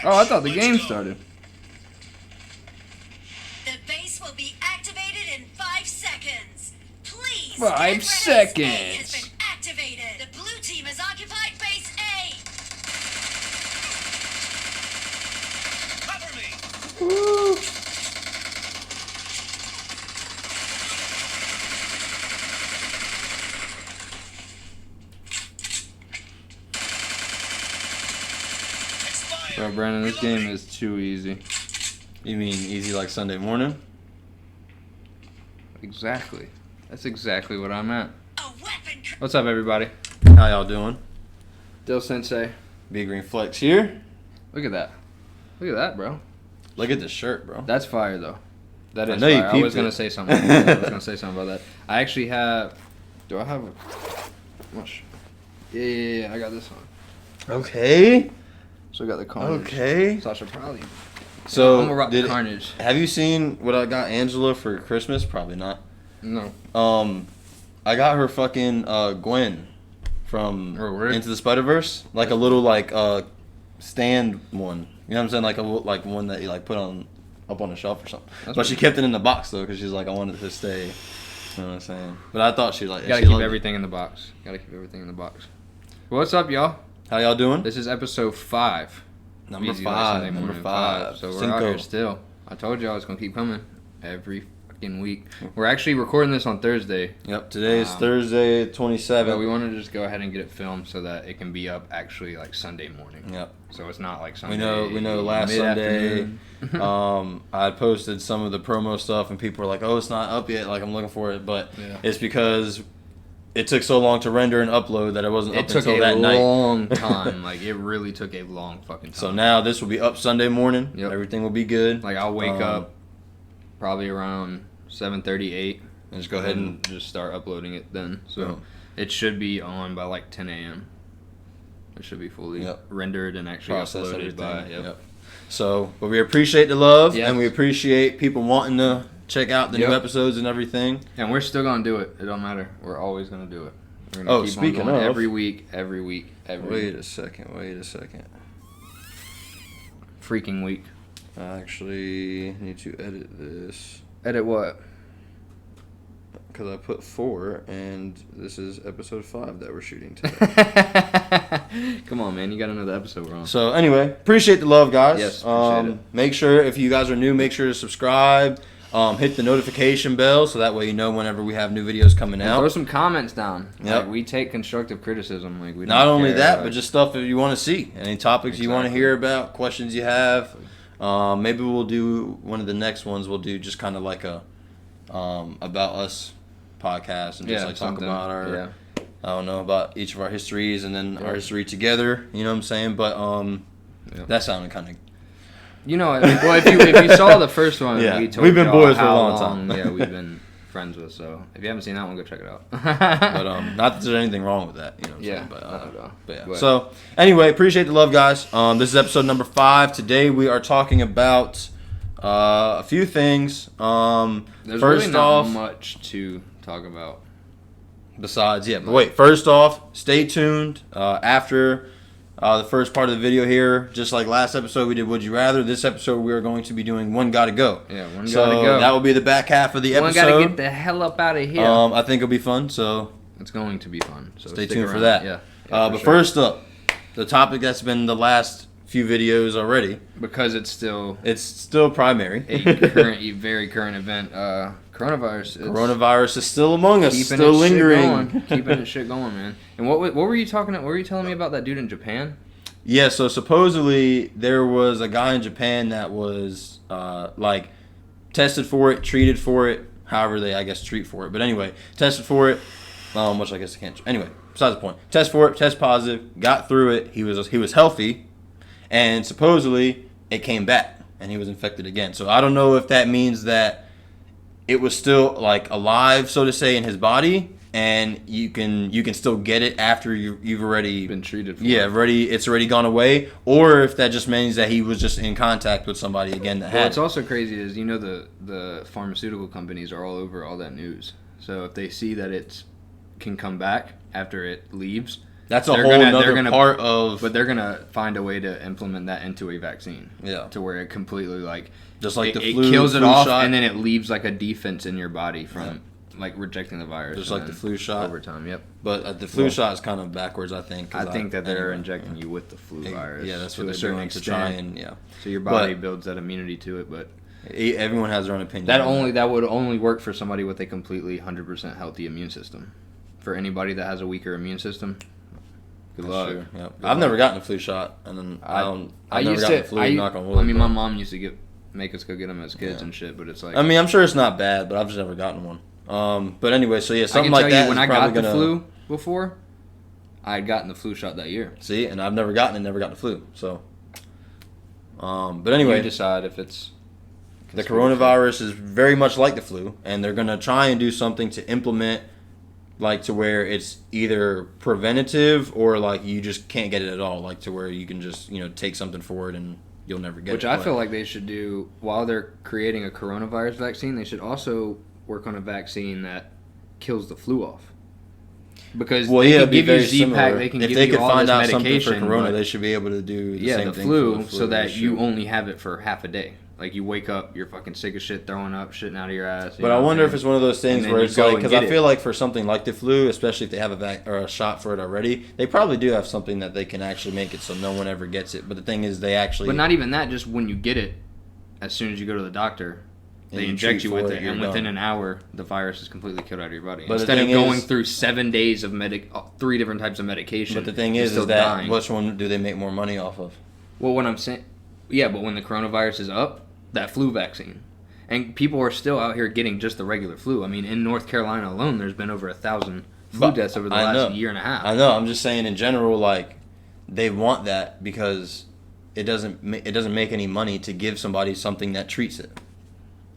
Oh, I thought the game started. The base will be activated in 5 seconds. Please. 5 seconds. A has seconds. been activated. The blue team has occupied base A. Cover me. Woo. Expired. Bro, Brandon, this game is too easy. You mean easy like Sunday morning? Exactly. That's exactly what I'm at. A weapon. What's up, everybody? How y'all doing? Dill Sensei. Big Green Flex here. Look at that. Look at that, bro. Look at this shirt, bro. That's fire, though. That I is know you fire. I peeped was gonna it. say something. I was gonna say something about that. I actually have. Do I have a? Much. Yeah. I got this one. Okay. So I got the Carnage. Okay. Sasha probably. So I'm gonna rock the did, Carnage. have you seen what I got Angela for Christmas? Probably not. No. I got her fucking Gwen from Oh, word? Into the Spider-Verse, like a little like stand one. You know what I'm saying? Like one that you like put on up on the shelf or something. That's But she pretty kept it in the box though, because she's like, I wanted to stay. You know what I'm saying? But I thought she like. You gotta she keep loved it. everything in the box. Gotta keep everything in the box. Well, what's up, y'all? How y'all doing? This is episode 5. Number Easy like 5. Sunday Number morning 5. So we're out Cinco. here still. I told y'all it's gonna keep coming every fucking week. We're actually recording this on Thursday. Yep. Today is Um, Thursday, But 27th. we want to just go ahead and get it filmed so that it can be up actually like Sunday morning. Yep. So it's not like Sunday. We know. Last Sunday, mid-afternoon. I had posted some of the promo stuff, and people were like, "Oh, it's not up yet." Like I'm looking for it, but Yeah. it's because it took so long to render and upload that it wasn't up It took until a that night. long time. Like it really took a long fucking time. So now this will be up Sunday morning. Yep. Everything will be good. like I'll wake up probably around 7:38 and just go ahead and just start uploading it then. So Boom. it should be on by like 10 a.m. It should be fully Yep. rendered and actually process uploaded everything. by. Yep. So, but we appreciate the love, Yes. and we appreciate people wanting to check out the Yep. new episodes and everything. And we're still gonna do it. It don't matter. We're always gonna do it. We're gonna Oh, keep speaking on going of- every week. Wait a second. Freaking week. I actually need to edit this. Edit what? Because I put 4, and this is episode 5 that we're shooting today. Come on, man. You got another episode we're on. So anyway, appreciate the love, guys. Yes, appreciate it. Make sure, if you guys are new, make sure to subscribe. Hit the notification bell so that way you know whenever we have new videos coming And throw out. some comments down. Yep. Like, we take constructive criticism. Like we Not don't only care, that, like- but just stuff that you want to see. Any topics you want to Exactly. hear about, questions you have. Maybe we'll do one of the next ones. We'll do just kind of like a about us podcast and just like talk something. about our Yeah. I don't know, about each of our histories and then Yeah. our history together. You know what I'm saying? But Yeah. that sounded kind of. You know, well, if you saw the first one, Yeah, we told we've been y'all boys for a how long time. Yeah, we've been friends with. So if you haven't seen that one, go check it out. But not that there's anything wrong with that. You know what I'm Yeah, saying? But, not at all. but yeah. But- So anyway, appreciate the love, guys. This is episode number 5. Today we are talking about a few things. There's First really not off, much to talk about. besides, yeah, but wait. First off, stay tuned after the first part of the video here. Just like last episode, we did Would You Rather. This episode, we are going to be doing One Gotta Go. Yeah, one So gotta go. that will be the back half of the One episode. gotta get the hell up out of here. I think it'll be fun. So It's going to be fun. So stay stick tuned for around. that. Yeah. But first up, the topic that's been the last few videos already. because it's still It's still primary. a very current event. Coronavirus. It's Coronavirus is still among us, keeping still it shit lingering. going. Keeping it shit going, man. And what were you talking? What were you telling me about that dude in Japan? Yeah, so supposedly there was a guy in Japan that was like tested for it, treated for it, however they I guess treat for it. But anyway, tested for it, which I guess I can't. Anyway, besides the point. Test for it, test positive, got through it. He was healthy, and supposedly it came back and he was infected again. So I don't know if that means that it was still like alive, so to say, in his body, and you can still get it after you've already Been treated for it's already gone away, or if that just means that he was just in contact with somebody again that Well, had what's also crazy is the pharmaceutical companies are all over all that news. So if they see that it can come back after it leaves, That's a They're whole gonna- nother they're gonna- part of. But they're gonna find a way to implement that into a vaccine. Yeah. To where it completely like Just like it, the it flu kills it flu off, shot. and then it leaves like a defense in your body from like rejecting the virus. Just and like the then flu shot. over time. Yep. But the flu shot is kind of backwards, I think. 'Cause I think that they're anyway, injecting you with the flu virus. Yeah, that's to what a they're certain doing to extent. try and So your body builds that immunity to it, but Everyone has their own opinion. that would only work for somebody with a completely 100% healthy immune system. For anybody that has a weaker immune system, good luck. Sure, yeah. Good I've never luck. gotten a flu shot, and then I've never gotten the flu. Knock on wood. I mean, my but- mom used to make us go get them as kids and shit, but it's like. I mean, I'm sure it's not bad, but I've just never gotten one. But anyway, so yeah, something I like can tell that. you when is I got probably the gonna- flu before, I had gotten the flu shot that year. See, and I've never gotten the flu. So, but anyway, You decide if it's. the coronavirus is very much like the flu, and they're gonna try and do something to implement, like to where it's either preventative or like you just can't get it at all, like to where you can just take something for it and you'll never get Which it. I feel like they should do while they're creating a coronavirus vaccine. They should also work on a vaccine that kills the flu off. Because Well, they yeah, can it'd be give you very Z-Pack, similar. they can If give they you could all find this out something medication. for corona, but- they should be able to do the yeah, same the thing flu, for the flu. so that They you should. only have it for half a day. Like you wake up, you're fucking sick as shit, throwing up, shitting out of your ass. But I wonder if it's one of those things then where you it's go like, and because get I it. feel like for something like the flu, especially if they have a shot for it already, they probably do have something that they can actually make it so no one ever gets it. But the thing is, they actually. But not even that. Just when you get it, as soon as you go to the doctor, And they you inject treat you for with it, it, you're and within done. an hour, the virus is completely killed out of your body. But the Instead of thing going is- through 7 days of 3 different types of medication. But the thing you're is still that dying. which one do they make more money off of? Well, what I'm saying, yeah, but when the coronavirus is up, that flu vaccine, and people are still out here getting just the regular flu. I mean, in North Carolina alone, there's been over 1,000 flu But deaths over the I last know. year and a half. I know. I'm just saying in general, like they want that because it doesn't make any money to give somebody something that treats it.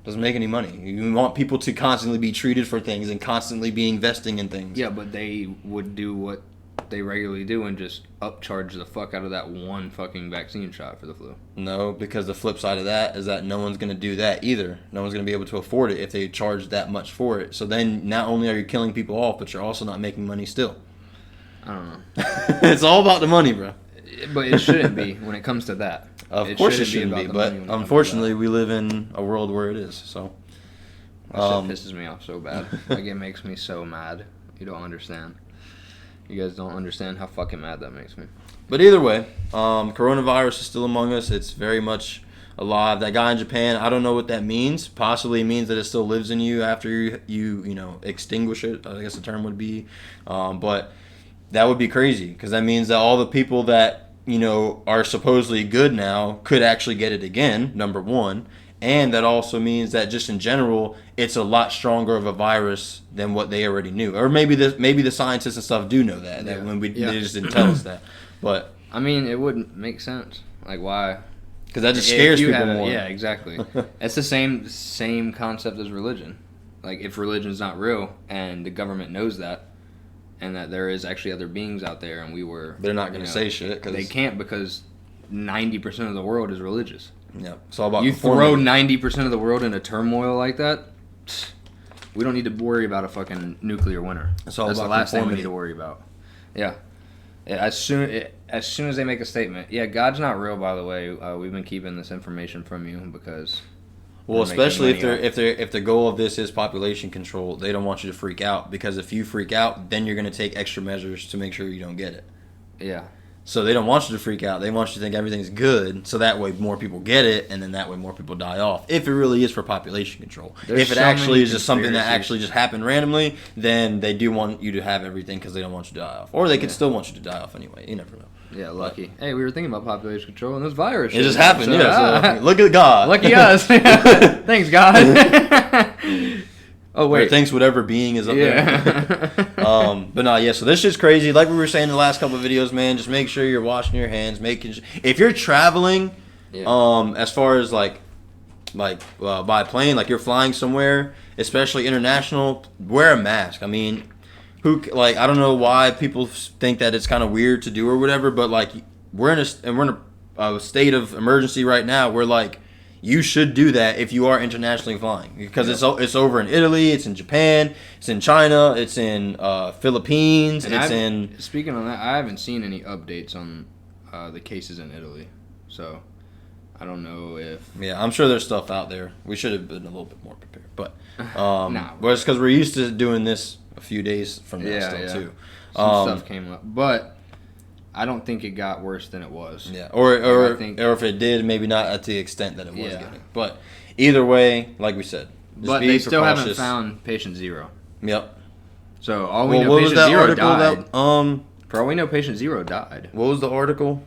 Doesn't make any money. You want people to constantly be treated for things and constantly be investing in things. Yeah, but they would do what they regularly do and just upcharge the fuck out of that one fucking vaccine shot for the flu. No, because the flip side of that is that no one's going to do that either. No one's going to be able to afford it if they charge that much for it. So then not only are you killing people off, but you're also not making money still. I don't know. It's all about the money, bro. But it shouldn't be when it comes to that. Of course it shouldn't about be, the but money when it comes to unfortunately that. we live in a world where it is. So That shit pisses me off so bad. Like, it makes me so mad. You don't understand. You guys don't understand how fucking mad that makes me. But either way, coronavirus is still among us. It's very much alive. That guy in Japan, I don't know what that means. Possibly it means that it still lives in you after you extinguish it. I guess the term would be. But that would be crazy because that means that all the people that are supposedly good now could actually get it again. Number one. And that also means that just in general, it's a lot stronger of a virus than what they already knew. Or maybe the scientists and stuff do know that when they just didn't tell us that. But I mean, it wouldn't make sense. Like, why? because that just If scares you people had more. Yeah, exactly. It's the same concept as religion. Like, if religion's not real and the government knows that, and that there is actually other beings out there, and They're not going to say shit. Cause they can't because 90% of the world is religious. Yeah, it's all about You conformity. throw 90% of the world into turmoil like that, we don't need to worry about a fucking nuclear winter. It's all That's about the last thing we conformity. need to worry about. Yeah. As soon as they make a statement, yeah, God's not real. By the way, we've been keeping this information from you because. Well, we're making especially money if the goal of this is population control, they don't want you to freak out because if you freak out, then you're going to take extra measures to make sure you don't get it. Yeah. So they don't want you to freak out. They want you to think everything's good, so that way more people get it, and then that way more people die off. If it really is for population control. There's if it so actually many is just something that conspiracies. actually just happened randomly, then they do want you to have everything because they don't want you to die off. Or they could still want you to die off anyway. You never know. Yeah, lucky. Hey, we were thinking about population control and this virus. It just happened, So, yeah. So, look at God. lucky us. Thanks, God. Oh Or wait. thinks whatever being is up there. Yeah. But no, yeah. So this shit's crazy. Like we were saying in the last couple of videos, man. Just make sure you're washing your hands. If you're traveling, as far as like by plane, like you're flying somewhere, especially international, wear a mask. I mean, I don't know why people think that it's kind of weird to do or whatever, but like we're in a state of emergency right now where like you should do that if you are internationally flying because it's over in Italy, it's in Japan, it's in China, it's in Philippines, Speaking on that, I haven't seen any updates on the cases in Italy, so I don't know if. Yeah, I'm sure there's stuff out there. We should have been a little bit more prepared, but Nah, well, it's because we're used to doing this a few days from now too. Some stuff came up, but I don't think it got worse than it was. Yeah, or or if it did, maybe not at the extent that it was Yeah. getting. But either way, like we said, just But be they still haven't precautious. found patient 0. Yep. So all we know, what was patient that 0 article died. that For all we know, patient 0 died. what was the article?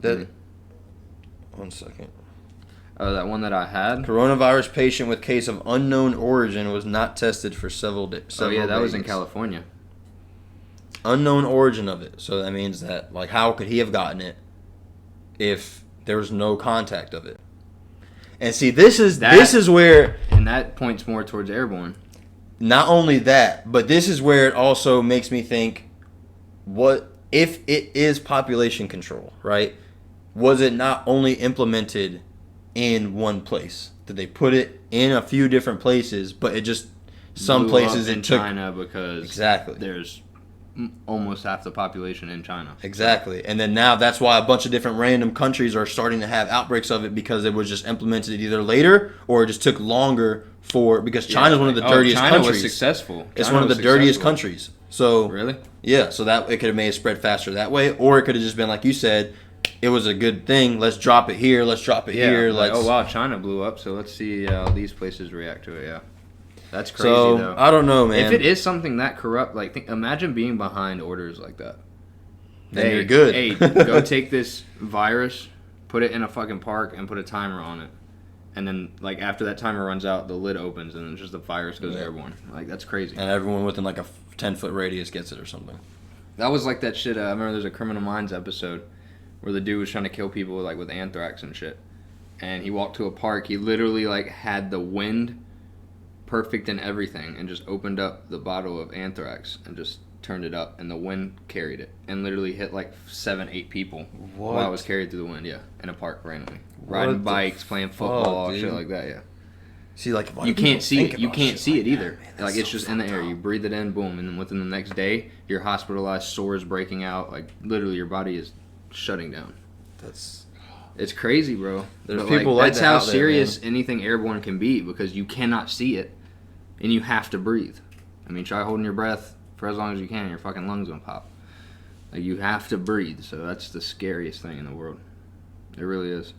That Mhm. 1 second. That one that I had. Coronavirus patient with case of unknown origin was not tested for several days. Oh yeah, that was in California. Unknown origin of it. So that means that, like, how could he have gotten it if there was no contact of it? And see, this is where, And that points more towards airborne. not only that, but this is where it also makes me think, what if it is population control, right? Was it not only implemented in one place? Did they put it in a few different places, but it just, some Blew places up in it took... China because Exactly. there's almost half the population in China. Exactly. And then now that's why a bunch of different random countries are starting to have outbreaks of it because it was just implemented either later or it just took longer because China's one of the dirtiest China countries. was successful. It's China one of the was dirtiest successful. countries. So Really? yeah, so that it could have made it spread faster that way, or it could have just been like you said, it was a good thing. Let's drop it here. Let's drop it here. Like, Let's. oh wow, China blew up. So let's see how these places react to it. Yeah, that's crazy So though. I don't know, man. If it is something that corrupt, like imagine being behind orders like that. Then you're good. Hey, go take this virus, put it in a fucking park, and put a timer on it. And then, like, after that timer runs out, the lid opens, and then just the virus goes airborne. Like, that's crazy. And everyone within like a 10-foot radius gets it or something. That was like that shit. I remember there's a Criminal Minds episode where the dude was trying to kill people like with anthrax and shit. And he walked to a park. He literally like had the wind perfect and everything, and just opened up the bottle of anthrax and just turned it up, and the wind carried it and literally hit like 7-8 people while it was carried through the wind. Yeah, in a park randomly, riding bikes, playing football, dude? shit like that. Yeah. See, like why You do people can't see think it. You about can't shit see it like either. that, man? Like That's it's so just in the fucked air. up. You breathe it in, boom, and then within the next day, you're hospitalized, sores breaking out. Like literally, your body is shutting down. That's It's crazy, bro. There's But, people like that's that how out there, serious anything airborne can be because you cannot see it, and you have to breathe. I mean, try holding your breath for as long as you can, and your fucking lungs gonna pop. Like you have to breathe, so that's the scariest thing in the world. It really is.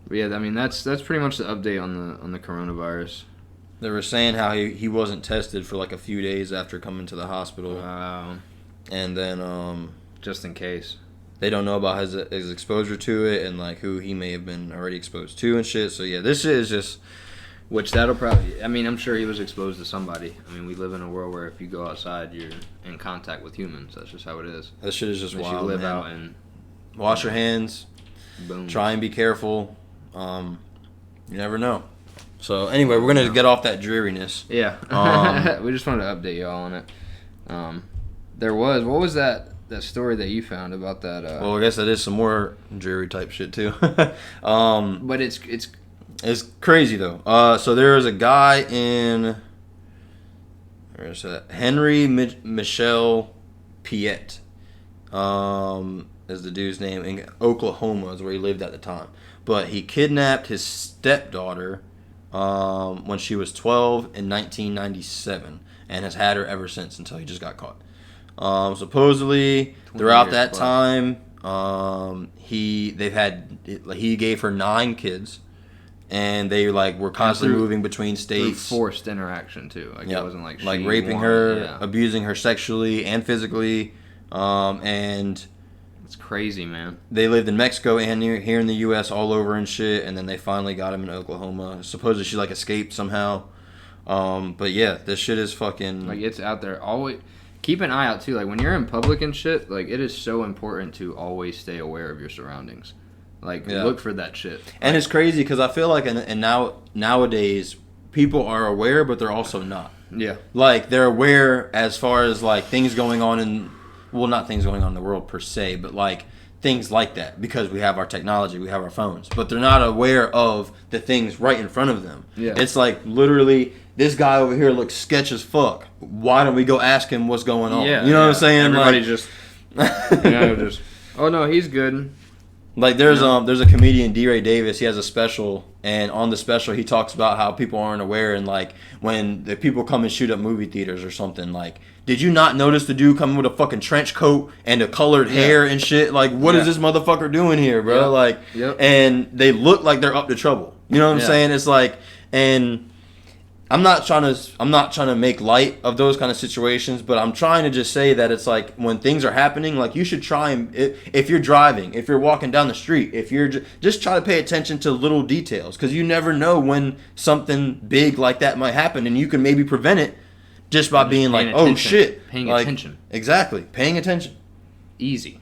But yeah, I mean that's pretty much the update on the coronavirus. They were saying how he wasn't tested for like a few days after coming to the hospital, and then Just in case. they don't know about his exposure to it and like who he may have been already exposed to and shit. So yeah, this shit is just Which that'll probably. I mean, I'm sure he was exposed to somebody. I mean, we live in a world where if you go outside, you're in contact with humans. That's just how it is. that shit is just Unless wild. you live man. out and Wash your hands. boom. Try and be careful. You never know. So anyway, we're gonna get off that dreariness. Yeah. We just wanted to update y'all on it. What was that story that you found about that? Well, I guess that is some more dreary type shit too. But it's It's crazy though. So there is a guy in where is that? Henry Michel Piet. Is the dude's name in Oklahoma is where he lived at the time. But he kidnapped his stepdaughter when she was 12 in 1997 and has had her ever since until he just got caught. Supposedly throughout that plus. time, he gave her 9 kids. And they were constantly moving between through states. forced interaction too. Like Yep. it wasn't like like she raping wanted- her, Yeah. abusing her sexually and physically. And It's crazy, man. they lived in Mexico and here in the U.S. all over and shit. And then they finally got him in Oklahoma. Supposedly she escaped somehow. But yeah, this shit is fucking. Like it's out there. Always keep an eye out too. Like when you're in public and shit, like it is so important to always stay aware of your surroundings. Like look for that shit. And it's crazy because I feel like nowadays people are aware, but they're also not. Yeah. Like they're aware as far as things going on in, well, not things going on in the world per se, but things like that because we have our technology, we have our phones, but they're not aware of the things right in front of them. Yeah. It's like literally, this guy over here looks sketch as fuck. Why don't we go ask him what's going on? Yeah, you know what I'm saying? Everybody Like, just, just, oh no, he's good. like there's a comedian, D-Ray Davis. He has a special, and on the special he talks about how people aren't aware, and like when the people come and shoot up movie theaters or something. Like, did you not notice the dude coming with a fucking trench coat and a colored hair and shit? Like, what is this motherfucker doing here, bro? Yep. Like, Yep. and they look like they're up to trouble. You know what I'm saying? It's like, and I'm not trying to make light of those kind of situations, but I'm trying to just say that it's like when things are happening, like you should try and if you're driving, if you're walking down the street, if you're just try to pay attention to little details, because you never know when something big like that might happen, and you can maybe prevent it just by being like, oh shit, paying like, attention. Exactly, paying attention. Easy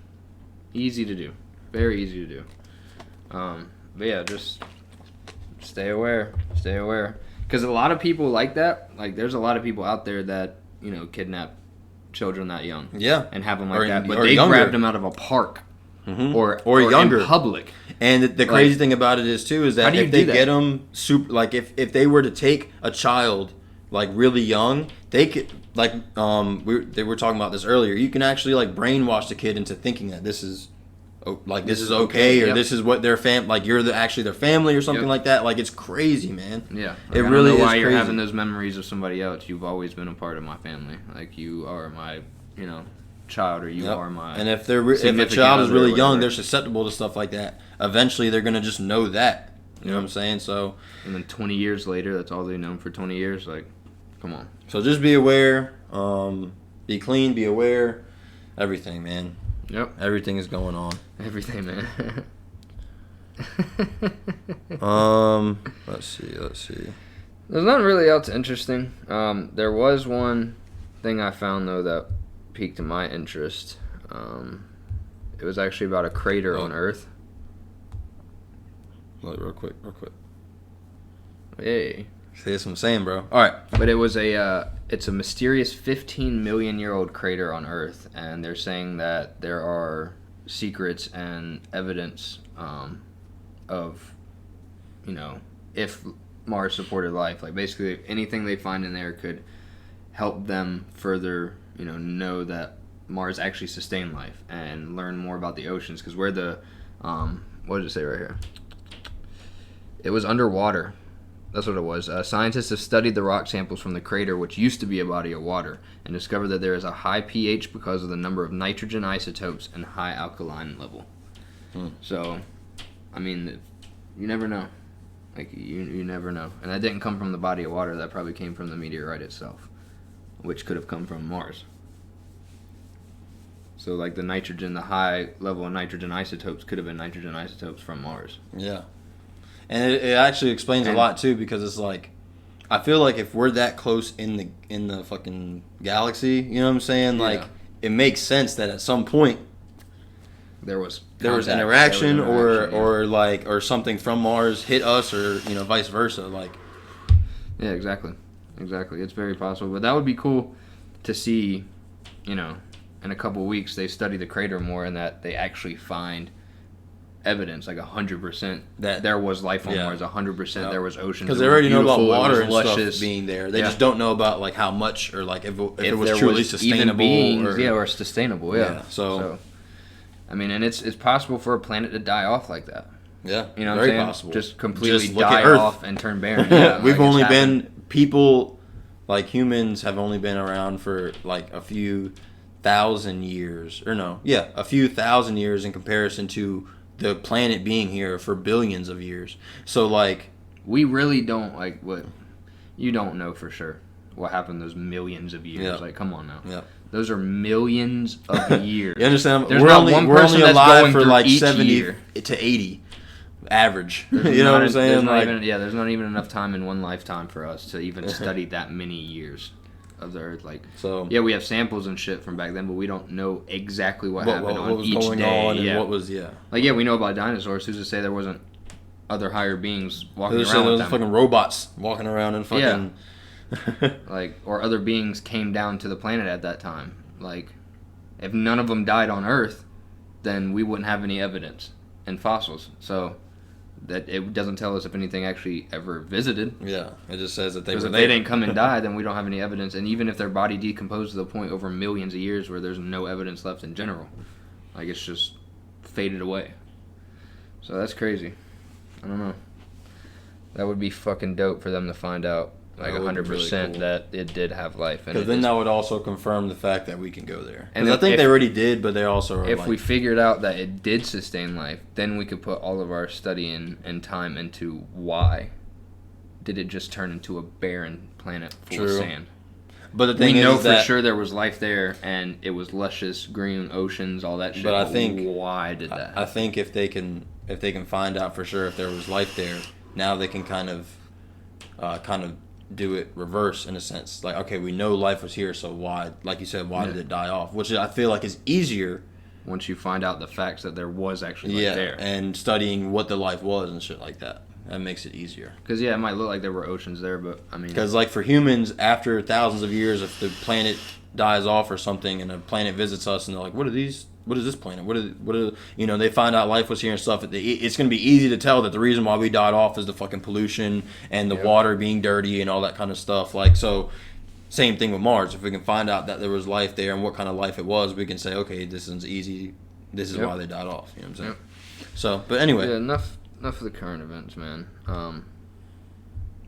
to do, very easy to do. But yeah, just stay aware. Because a lot of people like that. Like, there's a lot of people out there that, kidnap children that young. Yeah. And have them Or like that. But or they younger. grabbed them out of a park. Mm-hmm. Or younger. in public. And the crazy thing about it is, too, is that if they get them super... Like, if they were to take a child, like, really young, they could... Like, they were talking about this earlier. You can actually, like, brainwash the kid into thinking that this is... Like, this is okay, or this is what their like you're actually their family or something like that. Like, it's crazy, man. Yeah, it really is why you're crazy. having those memories of somebody else. You've always been a part of my family. Like, you are my, child, or you are my. And if a child is really young, they're susceptible to stuff like that. Eventually, they're gonna just know that. You know what I'm saying? So. And then 20 years later, that's all they've known for 20 years. Like, come on. So just be aware. Be clean. Be aware. Everything, man. Yep. Everything is going on. Everything, man. Let's see. There's nothing really else interesting. There was one thing I found, though, that piqued my interest. It was actually about a crater on Earth. Real quick. Hey. See, that's what I'm saying, bro. All right. But it was it's a mysterious 15 million year old crater on Earth, and they're saying that there are secrets and evidence of, if Mars supported life. Like, basically, anything they find in there could help them further, know that Mars actually sustained life and learn more about the oceans. Because where the, what did it say right here? It was underwater. That's what it was. Scientists have studied the rock samples from the crater, which used to be a body of water, and discovered that there is a high pH because of the number of nitrogen isotopes and high alkaline level. So, I mean, you never know. Like, you never know. And that didn't come from the body of water. That probably came from the meteorite itself, which could have come from Mars. So, like, the high level of nitrogen isotopes could have been nitrogen isotopes from Mars. Yeah. And it actually explains a lot, too, because it's like, I feel like if we're that close in the fucking galaxy, you know what I'm saying? Yeah. Like, it makes sense that at some point there was interaction, or something from Mars hit us, or vice versa. Like, yeah, exactly. It's very possible, but that would be cool to see. In a couple of weeks, they study the crater more, and that they actually find evidence, like 100% that there was life on Mars. 100% there was oceans. Because they already know about water and luscious. Stuff being there. They just don't know about like how much, or like if it was there truly was sustainable, beings, or sustainable. Yeah. So, I mean, and it's possible for a planet to die off like that. Yeah, you know, very what I'm saying? possible. Just completely look die at Earth. off and turn barren. Yeah, we've only been people, like humans, have only been around for like a few thousand years, a few thousand years in comparison to the planet being here for billions of years. So like, we really don't what you don't know for sure what happened those millions of years. Like, come on now. Yeah. Those are millions of years. You understand? There's we're not only one person that's alive going for through like each 70 year. to 80 average. You know what I'm saying? There's not even enough time in one lifetime for us to even study that many years of the Earth. Like, so yeah, we have samples and shit from back then, but we don't know exactly what happened on was each going day. On and what was like, yeah, we know about dinosaurs. Who's to say there wasn't other higher beings walking around? There with was them? fucking robots walking around and fucking like, or other beings came down to the planet at that time. Like, if none of them died on Earth, then we wouldn't have any evidence in fossils. So that it doesn't tell us if anything actually ever visited. Yeah, it just says that they Because were if there. they didn't come and die, then we don't have any evidence. And even if their body decomposed to the point over millions of years where there's no evidence left in general, like it's just faded away. So that's crazy. I don't know. That would be fucking dope for them to find out, like That would be 100% really cool. that it did have life. Because then that would also confirm the fact that we can go there. And Because I think if- they already did, but they also are if like, we figured out that it did sustain life, then we could put all of our study and time into why did it just turn into a barren planet full of True. sand. But the We thing know is for that, sure there was life there, and it was luscious green oceans, all that shit. But I think- why did that? I think if they can find out for sure if there was life there, now they can kind of do it reverse in a sense. Like, okay, we know life was here, so why, like you said, why did it die off? Which I feel like is easier. Once you find out the facts that there was actually life Yeah, there. and studying what the life was and shit like that. That makes it easier. Because, yeah, it might look like there were oceans there, but, I mean... Because, like, for humans, after thousands of years, if the planet dies off or something and a planet visits us and they're like, what is this planet? What are you know, they find out life was here and stuff. It's going to be easy to tell that the reason why we died off is the fucking pollution and the water being dirty and all that kind of stuff. Like, so, same thing with Mars. If we can find out that there was life there and what kind of life it was, we can say, okay, this is easy. This is why they died off. You know what I'm saying? Yep. So, but anyway. Yeah, enough of the current events, man.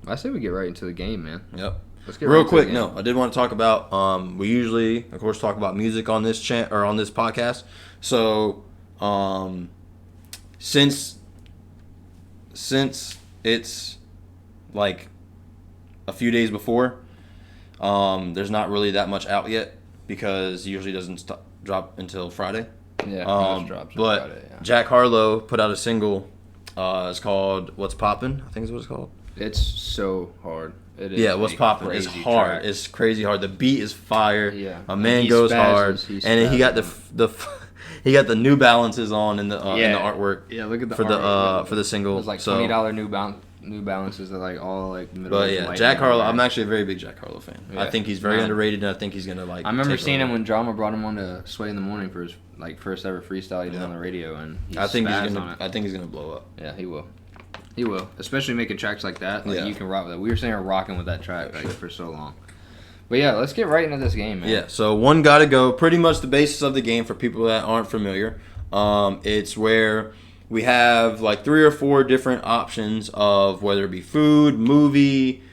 I say we get right into the game, man. Yep. Let's get Real right quick, into the game. no, I did want to talk about. We usually, of course, talk about music on this on this podcast. So, since it's like a few days before, there's not really that much out yet because it usually doesn't drop until Friday. Yeah, most drops on But Friday, yeah. Jack Harlow put out a single. It's called "What's Poppin'," I think is what it's called. It's so hard. It is Yeah, What's a Poppin'? It's crazy hard. track. It's crazy hard. The beat is fire. Yeah. A And man he goes spazzes. hard, He and he got spazzes. he got the New Balances on in the artwork Yeah, look at the for artwork. the single. It was like So- $20 New Balances that like all like middle. But yeah, Jack Harlow. I'm actually a very big Jack Harlow fan. I Yeah. think he's very Yeah. underrated, and I think he's gonna like. I remember take seeing over. him when Drama brought him on to Sway in the Morning for his like first ever freestyle he did Yeah. on the radio, and he I think he's spazzed on gonna. it. I think he's gonna blow up. Yeah, he will. He will, especially making tracks like that. Like Yeah. you can rock with that. We were sitting here rocking with that track Yeah, like sure. for so long. But yeah, let's get right into this game, man. Yeah, so one gotta go. Pretty much the basis of the game for people that aren't familiar. It's where we have like 3 or 4 different options of whether it be food, movie,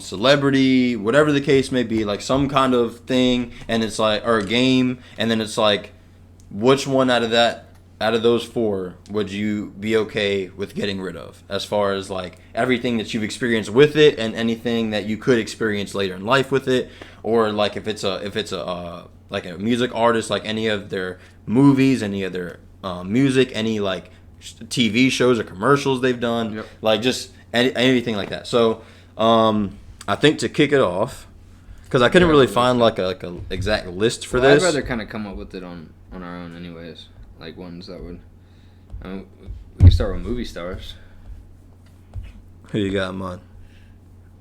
celebrity, whatever the case may be, like some kind of thing, and it's like, or a game, and then it's like, which one out of those 4 would you be okay with getting rid of, as far as like everything that you've experienced with it and anything that you could experience later in life with it, or like if it's a like a music artist, like any of their movies, any of their music, any like TV shows or commercials they've done, Yep. like just anything like that. So I think to kick it off, because I couldn't really find like a exact list for Well, this. I'd rather kind of come up with it on our own, anyways. Like ones that would. We can start with movie stars. Who you got in mind?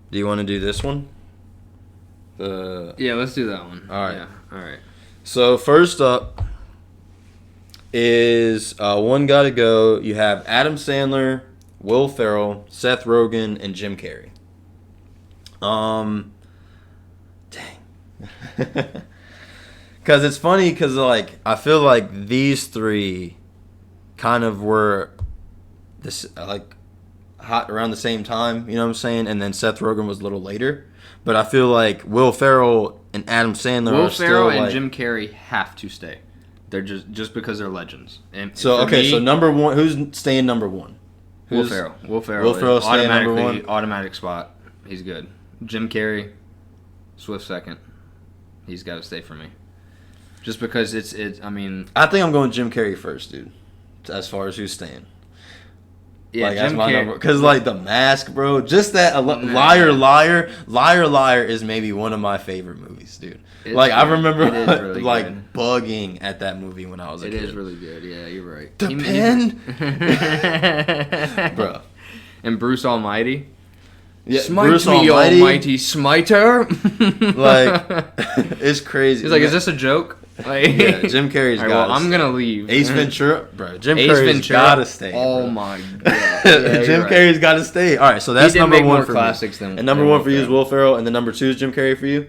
Do you want to do this one? Yeah, let's do that one. All right. Yeah. All right. So first up is one gotta go. You have Adam Sandler, Will Ferrell, Seth Rogen, and Jim Carrey. Dang. Because it's funny because like I feel like these 3 kind of were this like hot around the same time, you know what I'm saying? And then Seth Rogen was a little later. But I feel like Will Ferrell and Adam Sandler Will are Ferrell still and like, Jim Carrey have to stay. They're just because they're legends. And So for okay, me, so number 1, who's staying number 1? Will Who's- Ferrell. Will Ferrell. Will Ferrell is staying number automatically 1? automatic spot. He's good. Jim Carrey, swift second. He's got to stay for me. Just because it's. I mean, I think I'm going Jim Carrey first, dude. As far as who's staying. yeah, Like, that's Jim my Carrey. number. Because, like, The Mask, bro. Just that Liar, Liar is maybe one of my favorite movies, dude. It's like, I good. remember, It is really like, good. bugging at that movie when I was a It kid. is really good. Yeah, you're right. The He- Pen? Bro. And Bruce Almighty. Yeah, Smite Bruce me, Almighty. almighty smiter. Like, it's crazy. He's like, is this a joke? Like, Yeah, Jim Carrey's all right, got. well, I'm gonna leave. Ace Ventura, bro. Jim Ace Carrey's Ventura. gotta stay. Oh bro. my god. Yeah, Jim right. Carrey's gotta stay. All right, so that's did number make one more for classics me. than- And number than one Will for you is Ferrell. Will Ferrell, and then number two is Jim Carrey for you.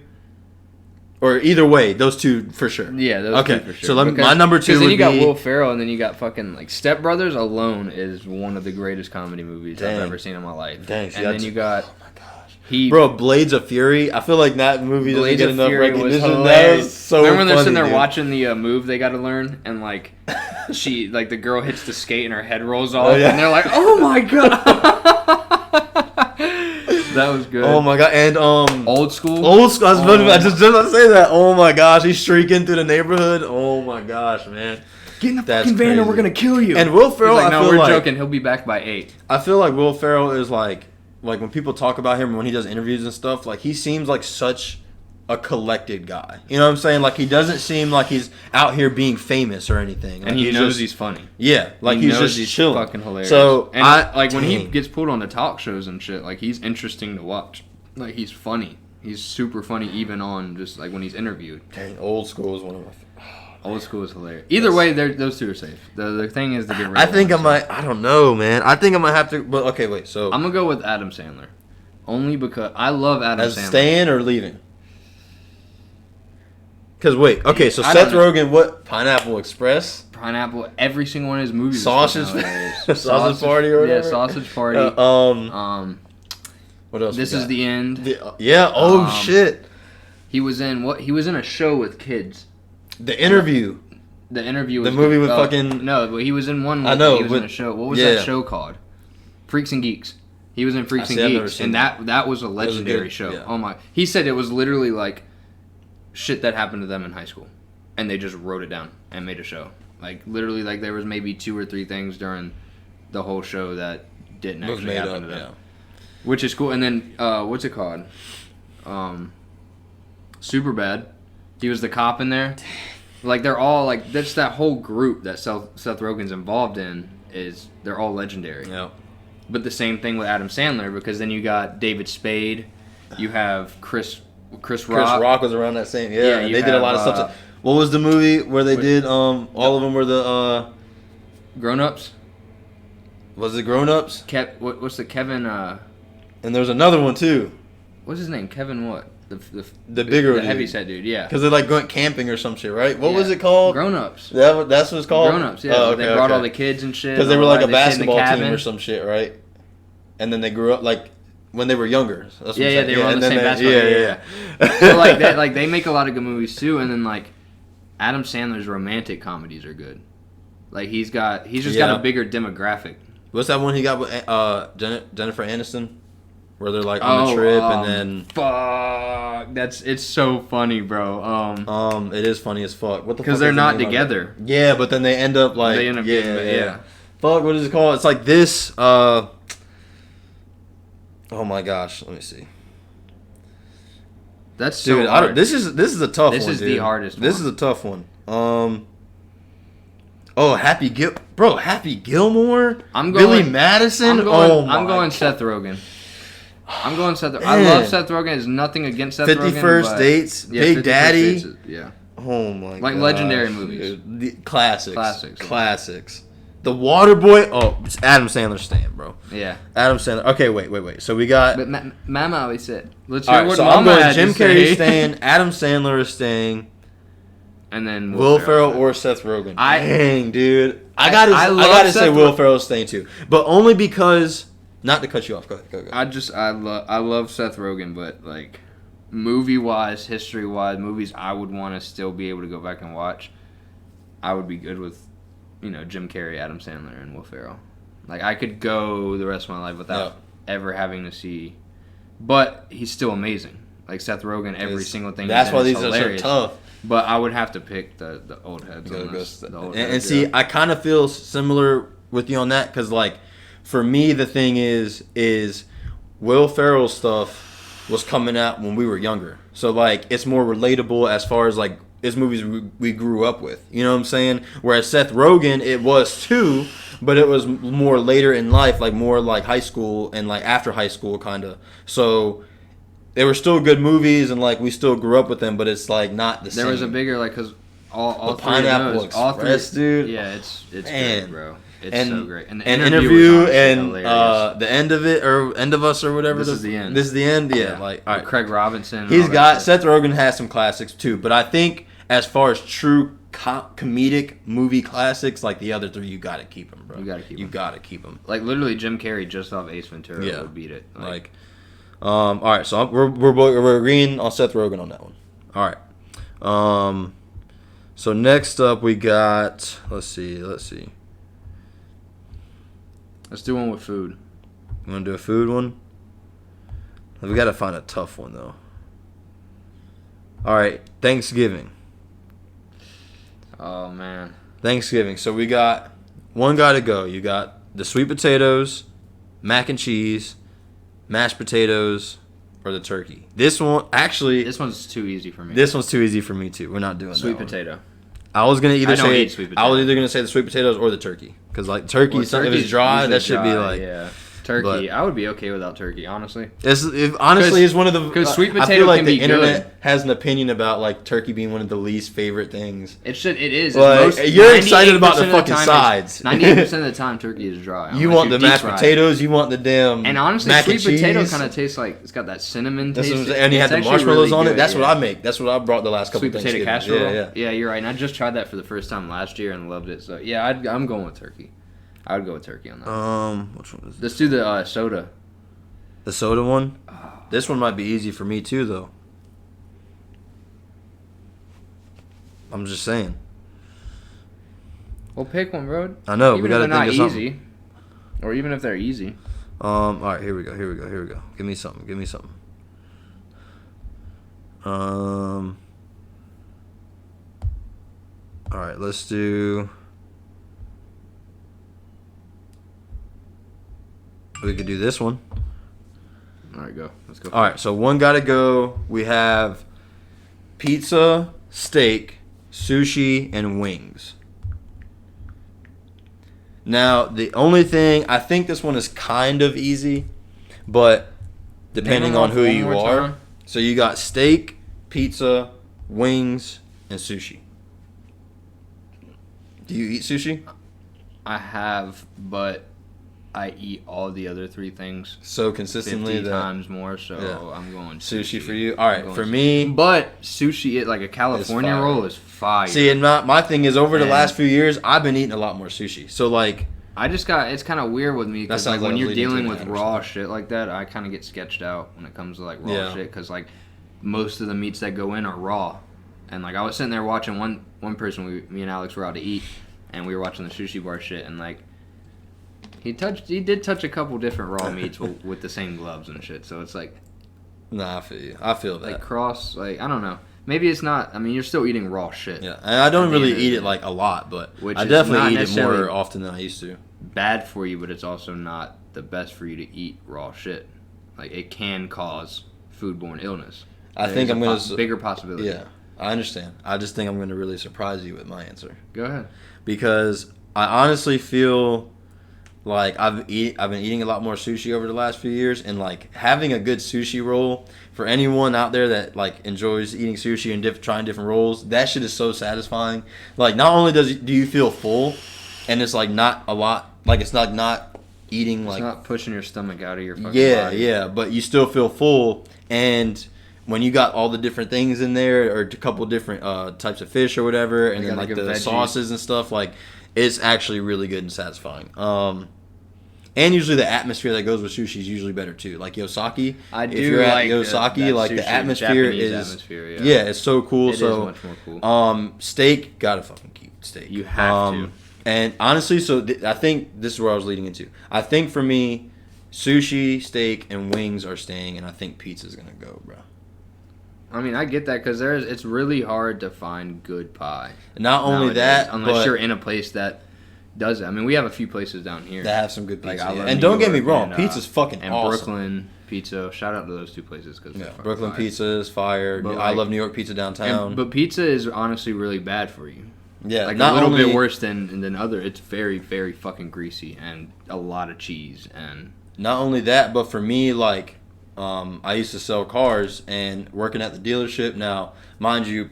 Or either way, those two for sure. Yeah, those Okay, two for sure. so my number two then would you got be- Will Ferrell, and then you got fucking like Step Brothers alone is one of the greatest comedy movies Dang. I've ever seen in my life. Dang, see, and then that's- you got Oh my gosh, he bro, Blades of Fury. I feel like that movie doesn't Blades get of enough Fury was recognition. That hilarious. was so Remember when they're funny, sitting there dude. watching the move they got to learn, and like she like the girl hits the skate and her head rolls off, Oh, yeah. and they're like, "Oh my god!" That was good. Oh my god, and Old school. Old school. I was about to- Oh. I just about to say that. Oh my gosh, he's streaking through the neighborhood. Oh my gosh, man. Get in the That's fucking van or crazy. we're gonna kill you. And Will Ferrell, He's like, I no, feel we're like joking. He'll be back by 8. I feel like Will Ferrell is like when people talk about him when he does interviews and stuff, like he seems like such a collected guy. You know what I'm saying? Like he doesn't seem like he's out here being famous or anything. Like, And he knows just, he's funny. yeah, like He he's knows just he's chilling. fucking hilarious. So and like when he dang. gets pulled on the talk shows and shit, like he's interesting to watch. Like he's funny. He's super funny even on just like when he's interviewed. Dang, Old School is one of my. Old school is hilarious. Either way, those two are safe. The thing is to get rid I of think I one, so. might. I don't know, man. I think I might have to. But okay, wait. So I'm gonna go with Adam Sandler, only because I love Adam as Sandler. staying or leaving? Because wait, okay. So I Seth don't know. Rogen, what Pineapple Express? Pineapple. Every single one of his movies. Sausage- is fucking hilarious. Sausage Party or whatever? Yeah, Sausage Party. What else? This we is got? the end. Yeah. Oh Um, shit. He was in what? He was in a show with kids. The interview. The interview. The Was movie with oh, fucking- No, but he was in one. I know, He was with- in a show. What was yeah. that show called? Freaks and Geeks. He was in Freaks and I've never Geeks, seen and that was a legendary good, show. yeah. Oh my! He said it was literally like shit that happened to them in high school, and they just wrote it down and made a show. Like literally, like there was maybe 2 or 3 things during the whole show that didn't Was actually made happen up. to them, Yeah. which is cool. And then what's it called? Superbad. He was the cop in there. Like they're all like that's that whole group that Seth Rogen's involved in is they're all legendary. Yeah. But the same thing with Adam Sandler because then you got David Spade, you have Chris Rock. Chris Rock was around that same. Yeah. Yeah, and you they did a have, lot of stuff. What was the movie where they what- did? All of them were the. Grown Ups. Was it Grown Ups? What's the Kevin? And there's another one too. What's his name? Kevin what? The bigger the dude. heavyset dude. Yeah. Because they're like going camping or some shit, right? What Yeah. was it called? Grown Ups. That's what it's called. Grown Ups. Yeah. Oh, okay, they brought okay. all the kids and shit. Because they were like a They sit in the basketball team cabin. or some shit, right? And then they grew up like when they were younger. That's what Yeah, I'm yeah, saying. they were on and the then same basketball. Yeah. So like they make a lot of good movies too, and then like Adam Sandler's romantic comedies are good. Like he's just got Yeah. a bigger demographic. What's that one he got with Jennifer Aniston? Where they're like on the trip and then fuck, it's so funny, bro. it is funny as fuck. What the fuck? Because is they're the not name of it? together. Yeah, but then they end up like They end up getting, yeah. Fuck, what is it called? It's like this. Oh my gosh, let me see. That's Dude, so hard. this is a tough one. This is the dude. hardest This one. is a tough one. Happy Gilmore. I'm Billy going- Madison. I'm going, oh my I'm going God. Seth Rogen. I Man. love Seth Rogen. There's nothing against Seth 50 Rogen. First but- Dates, Yeah, Big 50 First Daddy. Dates is- yeah. Oh my Like gosh, legendary movies. dude. The classics. Classics. Classics. The Waterboy. Oh, it's Adam Sandler stand, bro. Yeah. Adam Sandler. Okay, wait. So we got. But Mama always said, let's All hear right, what so Mama I'm going had Jim to Carrey say. staying, Adam Sandler is staying, And then Will Ferrell or Seth Rogen. Dang, dude. I gotta love say Seth Will Ferrell's staying too, but only because not to cut you off. Go ahead. I love Seth Rogen, but like movie wise, history wise, movies I would want to still be able to go back and watch. I would be good with, Jim Carrey, Adam Sandler, and Will Ferrell. Like I could go the rest of my life without ever having to see, but he's still amazing. Like Seth Rogen, every single thing. That's he's in why is these are so hilarious. tough. But I would have to pick the old heads. On this, the old And heads, see, yeah. I kind of feel similar with you on that because, like, for me, the thing is Will Ferrell's stuff was coming out when we were younger, so like it's more relatable as far as like it's movies we grew up with. You know what I'm saying? Whereas Seth Rogen, it was too, but it was more later in life, like more like high school and like after high school, kind of. So. They were still good movies, and like we still grew up with them, but it's like not the same. There was a bigger because All The three of Pineapple those, all three, Express, dude. Yeah, it's Man. great, bro. It's And- so great. And the An interview interview was and hilarious. the end of it or end of us or whatever. This is the end. This is the end. Yeah, Yeah. like all right. Craig Robinson. and He's all got that shit. Seth Rogen has some classics too, but I think as far as true comedic movie classics, like the other three, you gotta keep them, bro. You gotta keep 'em. You gotta keep them. Like literally, Jim Carrey just off Ace Ventura Yeah. would beat it. All right. So we're agreeing on Seth Rogen on that one. All right. So next up we got let's see. let's do one with food. You want to do a food one? We got to find a tough one, though. All right. Thanksgiving. Oh man. Thanksgiving. So we got one got to go. You got the sweet potatoes, mac and cheese, mashed potatoes, or the turkey. This one, actually, This one's too easy for me. this one's too easy for me, too. We're not doing Sweet that one. potato. I was going to either I don't say eat sweet I was potato. either going to say the sweet potatoes or the turkey. Because, like, turkey, Well, if it's turkey's dry, usually that should be dry, like... yeah. Turkey. but- I would be okay without turkey, honestly. Honestly, it's one of the 'cause sweet I potato feel like can the be internet good. has an opinion about like turkey being one of the least favorite things. It is. Like, you're excited about the 98% fucking time sides. 98% of the time, turkey is dry. You unless want you the mashed deep fry it. potatoes, you want the damn And honestly, mac sweet and cheese. potato kind of tastes like it's got that cinnamon That's taste. what I'm saying. And you It's had the actually marshmallows really on it. good, That's yeah. what I make. That's what I brought the last couple Sweet potato Thanksgivings. casserole. Yeah. You're right. And I just tried that for the first time last year and loved it. So yeah, I'm going with turkey. I would go with turkey on that. Which one is this? Let's do the soda. The soda one? This one might be easy for me too, though. I'm just saying. Well, pick one, bro. I know, we Even gotta if they're think not of something. easy, or even if they're easy. All right, here we go. Give me something. All right, let's do. We could do this one. All right, go. Let's go. All right, so one gotta go. We have pizza, steak, sushi, and wings. Now, the only thing, I think this one is kind of easy, but depending on who you are. So you got steak, pizza, wings, and sushi. Do you eat sushi? I have, but I eat all the other three things So consistently 50 that times more, so Yeah. I'm going sushi for you? All right, going for sushi. me, But sushi, like a California fire. roll, is fire. see, and my thing is over the And- last few years, I've been eating a lot more sushi. So like, it's kind of weird with me That because sounds like, like when I you're was leading dealing to with that or raw something. shit like that, I kind of get sketched out when it comes to like raw Yeah. shit because like most of the meats that go in are raw, and like I was sitting there watching one person, me and Alex were out to eat, and we were watching the sushi bar shit, and like he did touch a couple different raw meats with the same gloves and shit, so it's like nah, I feel you. I feel that. like I don't know. Maybe it's not. I mean, you're still eating raw shit. Yeah, and I don't At the really end of the eat day. it like a lot, but Which I is definitely not eat it necessarily- more often than I used to. Bad for you, but it's also not the best for you to eat raw shit. Like it can cause foodborne illness. I think There's I'm a gonna bigger possibility. Yeah, I understand. I just think I'm gonna really surprise you with my answer Go ahead. because I honestly feel like I've been eating a lot more sushi over the last few years, and like having a good sushi roll for anyone out there that like enjoys eating sushi and trying different rolls, that shit is so satisfying. Like not only do you feel full, and it's like not a lot, like it's not eating It's like not pushing your stomach out of your fucking yeah, body. yeah, but you still feel full. And when you got all the different things in there, or a couple different types of fish or whatever, and You then got, like like, a the veggie. sauces and stuff, like it's actually really good and satisfying. And usually the atmosphere that goes with sushi is usually better too. Like Yosaki, I if do you're at like Yosaki, that like sushi, the atmosphere Japanese is atmosphere, yeah, it's so cool. It is so much more cool. Steak, gotta fucking keep steak. You have to. And honestly, so I think this is where I was leading into. I think for me, sushi, steak, and wings are staying, and I think pizza's gonna go, bro. I mean, I get that because it's really hard to find good pie. Not only nowadays, that, unless but you're in a place that does it. I mean, we have a few places down here. that have some good pizza. Like, I yeah. love And New don't get me York wrong, and, pizza's fucking and awesome. Brooklyn Pizza. Shout out to those two places because Yeah, Brooklyn pizza is fire. But, I like- love New York pizza downtown. But pizza is honestly really bad for you. yeah, Like not a little only, bit worse than other. It's very, very fucking greasy and a lot of cheese and Not only that, but for me, like, I used to sell cars and working at the dealership. Now, mind you,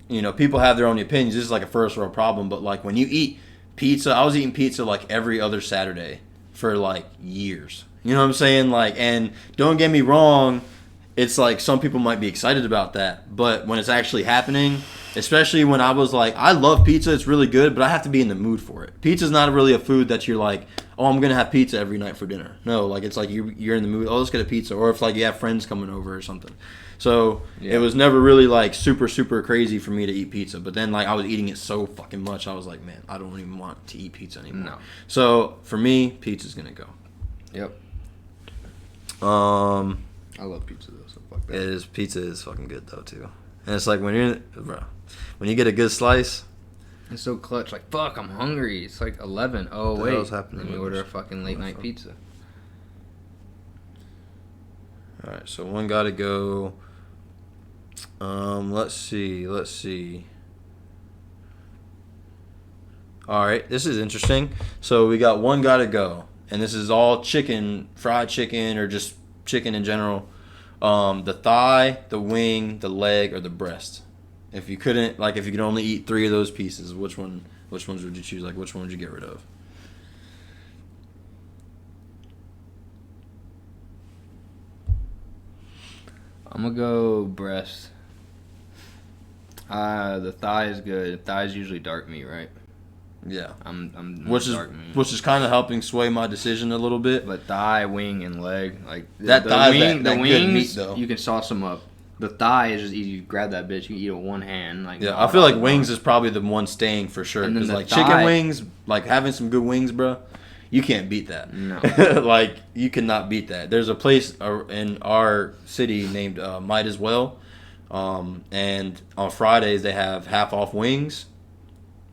people have their own opinions. This is like a first world problem, but like when you eat pizza, I was eating pizza like every other Saturday for like years. You know what I'm saying? Like, and don't get me wrong, it's like some people might be excited about that, but when it's actually happening, especially when I was like, I love pizza, it's really good, but I have to be in the mood for it. Pizza's not really a food that you're like, oh, I'm gonna have pizza every night for dinner. No, like it's like you're in the mood. Oh, let's get a pizza, or if like you have friends coming over or something. So it was never really like super crazy for me to eat pizza. But then like I was eating it so fucking much, I was like, man, I don't even want to eat pizza anymore. No. So for me, pizza's gonna go. Yep. I love pizza though, so fuck that. Pizza is fucking good though too. And it's like when you get a good slice. It's so clutch. Like, fuck, I'm hungry. It's like 11. Oh, What the wait. hell's happening? Let me order a fucking late night pizza. All right, so one gotta go. Let's see. All right, this is interesting. So we got one gotta go, and this is all chicken, fried chicken, or just chicken in general. The thigh, the wing, the leg, or the breast. If you could only eat 3 of those pieces, which ones would you choose? Like, which one would you get rid of? I'm gonna go breast. The thigh is good. Thigh is usually dark meat, right? Yeah. I'm which dark meat. is kind of helping sway my decision a little bit. But thigh, wing, and leg, like That the thigh is wing, that the good wings, meat, though. you can sauce them up. The thigh is just easy. You grab that bitch, you can eat it with one hand. Like, Yeah, I feel like wings is probably the one staying for sure. And then Because the like chicken thigh- wings, like having some good wings, bro, you can't beat that. No. Like you cannot beat that. There's a place in our city named Might As Well, and on Fridays they have half off wings.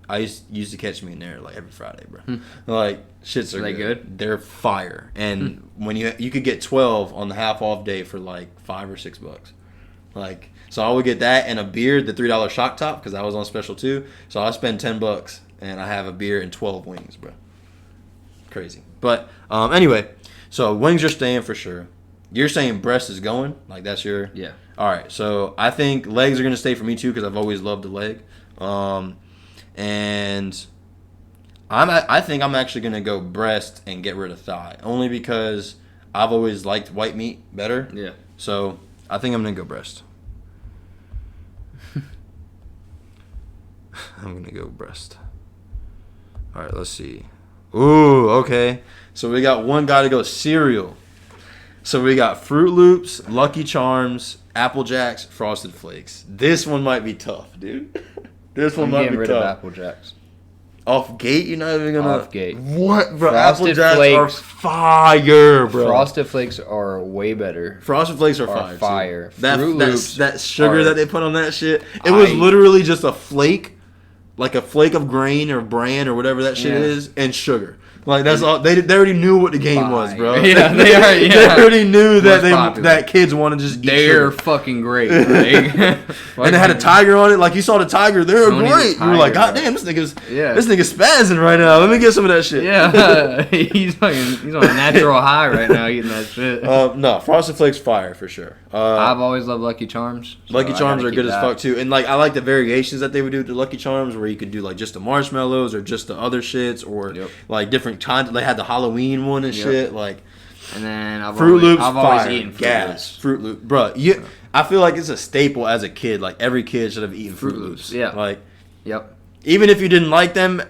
I used to catch me in there like every Friday, bro. Like shits are they good? They're fire, and when you could get 12 on the half off day for like $5 or $6. Like, so I would get that and a beer, the $3 shock top, because I was on special too. So I spend $10 and I have a beer and 12 wings, bro. Crazy. But anyway, so wings are staying for sure. You're saying breast is going? Like that's your... Yeah. All right. So I think legs are going to stay for me too because I've always loved the leg. And I think I'm actually going to go breast and get rid of thigh. Only because I've always liked white meat better. Yeah. So I think I'm going to go breast. I'm going to go breast. All right, let's see. Ooh, okay. So we got one guy to go cereal. So we got Fruit Loops, Lucky Charms, Apple Jacks, Frosted Flakes. This one might be tough, dude. This one I'm might getting be rid tough. of Apple Jacks. Off gate, you're not even gonna. Off gate. What, bro? Frosted Apple Jacks Flakes. are fire, bro. Frosted Flakes are way better. Frosted Flakes are Are fire. fire. Too. That Fruit Loops that sugar are- that they put on that shit. It was literally just a flake, like a flake of grain or bran or whatever that shit Yeah. is, and sugar. Like that's all. They already knew what the game was, bro. Yeah, they are. Yeah. They already knew that Most popular. that kids want to just eat They're sugar. fucking great. Like, And they had a tiger on it. Like you saw the tiger, they were Tony's a great. You were like, tiger, God damn, this nigga's Yeah. spazzing right now. Let me get some of that shit. Yeah, he's on a natural high right now eating that shit. No, Frosted Flakes fire for sure. I've always loved Lucky Charms. so Lucky I Charms gotta are keep good as that. fuck too, and like I like the variations that they would do with the Lucky Charms, where you could do like just the marshmallows or just the other shits, or Yep. like different kinds. They had the Halloween one and Yep. shit. Like And then I've Fruit Loops, always fire, eaten Fruit gas, Loops. Fruit Loop, bro. I feel like it's a staple as a kid. Like every kid should have eaten Fruit Fruit Loops. Loops, yeah. Like Yep. even if you didn't like them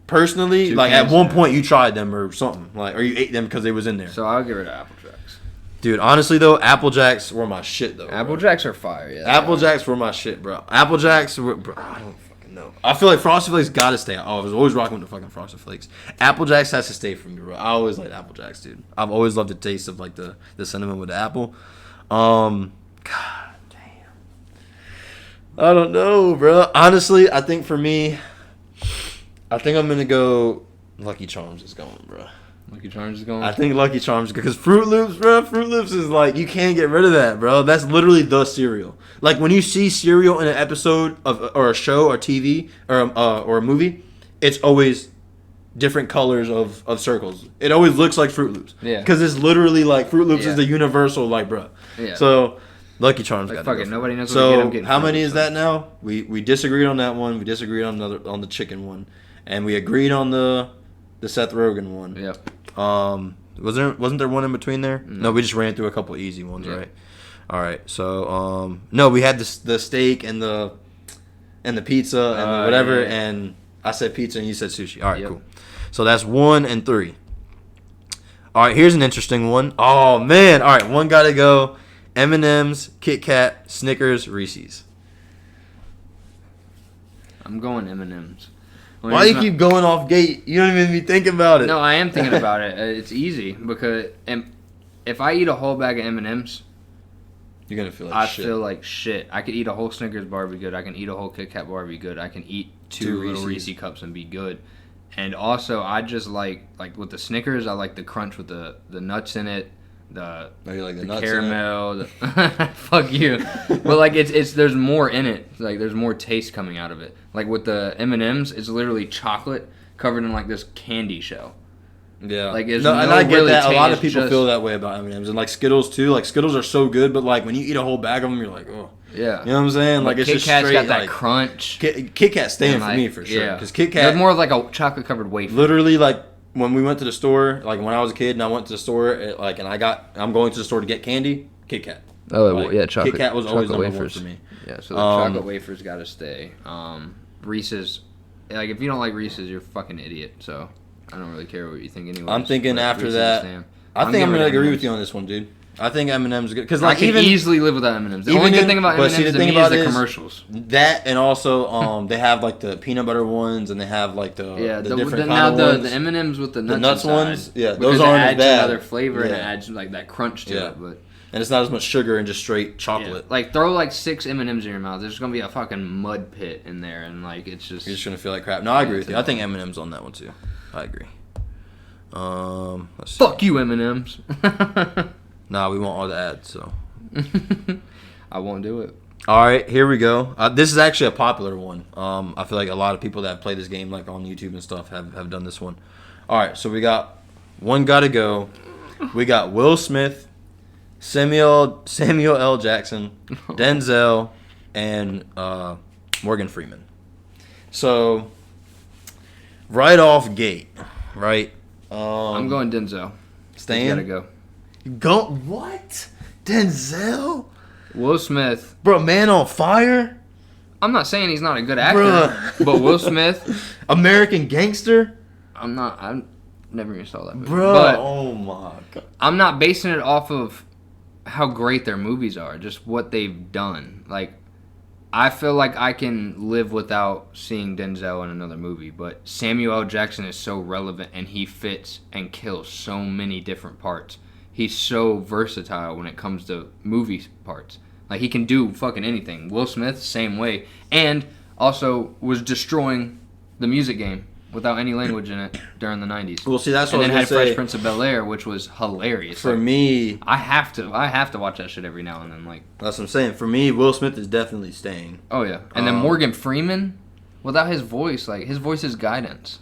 personally, Two like at cans, one yeah. point you tried them or something, like or you ate them because they was in there. So I'll get rid of Apple Jacks. Dude, honestly though, Apple Jacks were my shit though. Apple bro. Jacks are fire. Yeah. Apple Jacks were my shit, bro. Apple Jacks were, bro. I don't fucking know. I feel like Frosted Flakes gotta stay. I was always rocking with the fucking Frosted Flakes. Apple Jacks has to stay for me, bro. I always liked Apple Jacks, dude. I've always loved the taste of like the cinnamon with the apple. God damn. I don't know, bro. Honestly, I think for me, I think I'm gonna go Lucky Charms is going, bro. Lucky Charms is going. I think Lucky Charms because Fruit Loops, bro. Fruit Loops is like you can't get rid of that, bro. That's literally the cereal. Like when you see cereal in an episode of or a show or TV or a movie, it's always different colors of circles. It always looks like Fruit Loops. Yeah. Because it's literally like Fruit Loops Yeah. is the universal, like, bro. Yeah. So Lucky Charms Like, got fuck to it, go. nobody knows what to get. I'm So getting how many Frozen, is that now? We disagreed on that one. We disagreed on on the chicken one, and we agreed on the Seth Rogen one. Yep. Wasn't there one in between there? No, we just ran through a couple easy ones, Yeah. right? All right. So no, we had the steak and the pizza and the whatever, yeah. and I said pizza and you said sushi. All right, Yep. cool. So that's 1 and 3. All right, here's an interesting one. Oh man! All right, one gotta go. M&M's, Kit Kat, Snickers, Reese's. I'm going M&M's. Well, Why it's you not- keep going off gate? You don't even be thinking about it. No, I am thinking about it. It's easy because if I eat a whole bag of M&M's, You're gonna feel like I shit. feel like shit. I could eat a whole Snickers bar, be good. I can eat a whole Kit Kat bar, be good. I can eat two little Reese's. Reese cups and be good. And also, I just like with the Snickers, I like the crunch with the nuts in it, the Oh, you like the the nuts caramel. Fuck you. But like it's there's more in it. Like there's more taste coming out of it. Like with the M&Ms, it's literally chocolate covered in like this candy shell. Yeah, Like, there's no, and no I get really that. A lot of taste, people just- feel that way about M&Ms, and like Skittles too. Like Skittles are so good, but like when you eat a whole bag of them, you're like, oh, Yeah. you know what I'm saying? Like But it's Kit just Kat's straight got that like crunch. Kit Kat staying and, for like, me for sure. yeah. Because Kit They're Kat, more of like a chocolate covered wafer. literally, like when we went to the store, like when I was a kid and I went to the store, and I'm going to the store to get candy. Kit Kat. Oh Like, yeah, chocolate. Kit Kat was always chocolate number wafers. one for me. Yeah, so the Um, chocolate wafers got to stay. Reese's, like if you don't like Reese's, you're a fucking idiot. So I don't really care what you think anyway. I'm thinking after Reese's that, stand. I think I'm getting gonna rid of agree M&Ms. with you on this one, dude. I think M&M's good because I like can even easily live without M&Ms. The even only good in- thing about but M&Ms see, the to thing me is about the it is- commercials. that, and also they have like the peanut butter ones, and they have like the Yeah, the the, different now kind of ones. the M&Ms with the nuts, nuts inside, ones, yeah, because those it aren't as adds bad. another flavor and it Yeah. adds like that crunch to Yeah. it. But And it's not as much sugar and just straight yeah. chocolate. Like throw like 6 M&Ms in your mouth. There's gonna be a fucking mud pit in there, and like it's just You're just gonna feel like crap. No, I agree with you. I think M&M's on that one too. I agree. Let's see. fuck you M&Ms. Nah, we want all the ads. So, I won't do it. all right, here we go. This is actually a popular one. I feel like a lot of people that play this game, like on YouTube and stuff, have done this one. All right, so we got one gotta go. We got Will Smith, Samuel L. Jackson, Denzel, and Morgan Freeman. So, right off gate, right? I'm going Denzel. Stan? He's gotta go. Go what? Denzel? Will Smith. Bro, Man on Fire? I'm not saying he's not a good actor, Bruh. but Will Smith. American Gangster? I'm never even saw that movie. Bro, But oh my god. I'm not basing it off of how great their movies are, just what they've done. Like, I feel like I can live without seeing Denzel in another movie, but Samuel L. Jackson is so relevant and he fits and kills so many different parts. He's so versatile when it comes to movie parts. Like, he can do fucking anything. Will Smith, same way. And also was destroying the music game without any language in it during the 90s. Well, see, that's And what then I had was gonna Fresh say. Prince of Bel-Air, which was hilarious. For Like, me, I have to watch that shit every now and then. Like, that's what I'm saying. For me, Will Smith is definitely staying. oh yeah. And then Morgan Freeman, without his voice, like his voice is guidance.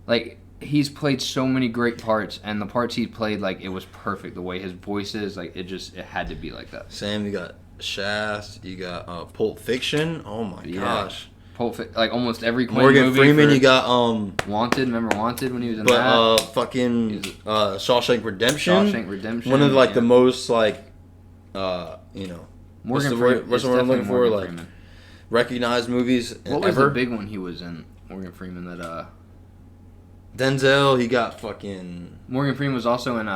Like, he's played so many great parts, and the parts he played, like, it was perfect. The way his voice is, like, it had to be like that. Sam, you got Shaft, you got Pulp Fiction. Oh my Yeah. gosh. Like almost every Quentin Morgan movie Freeman, for you got Wanted. Remember Wanted when he was in that? Shawshank Redemption. Shawshank Redemption. One of like yeah. the most like what's Morgan the Freeman. word, what's the it's word I'm looking definitely for? Morgan Like Freeman. recognized movies What was ever. the big one he was in? Morgan Freeman that Denzel, he got fucking Morgan Freeman was also in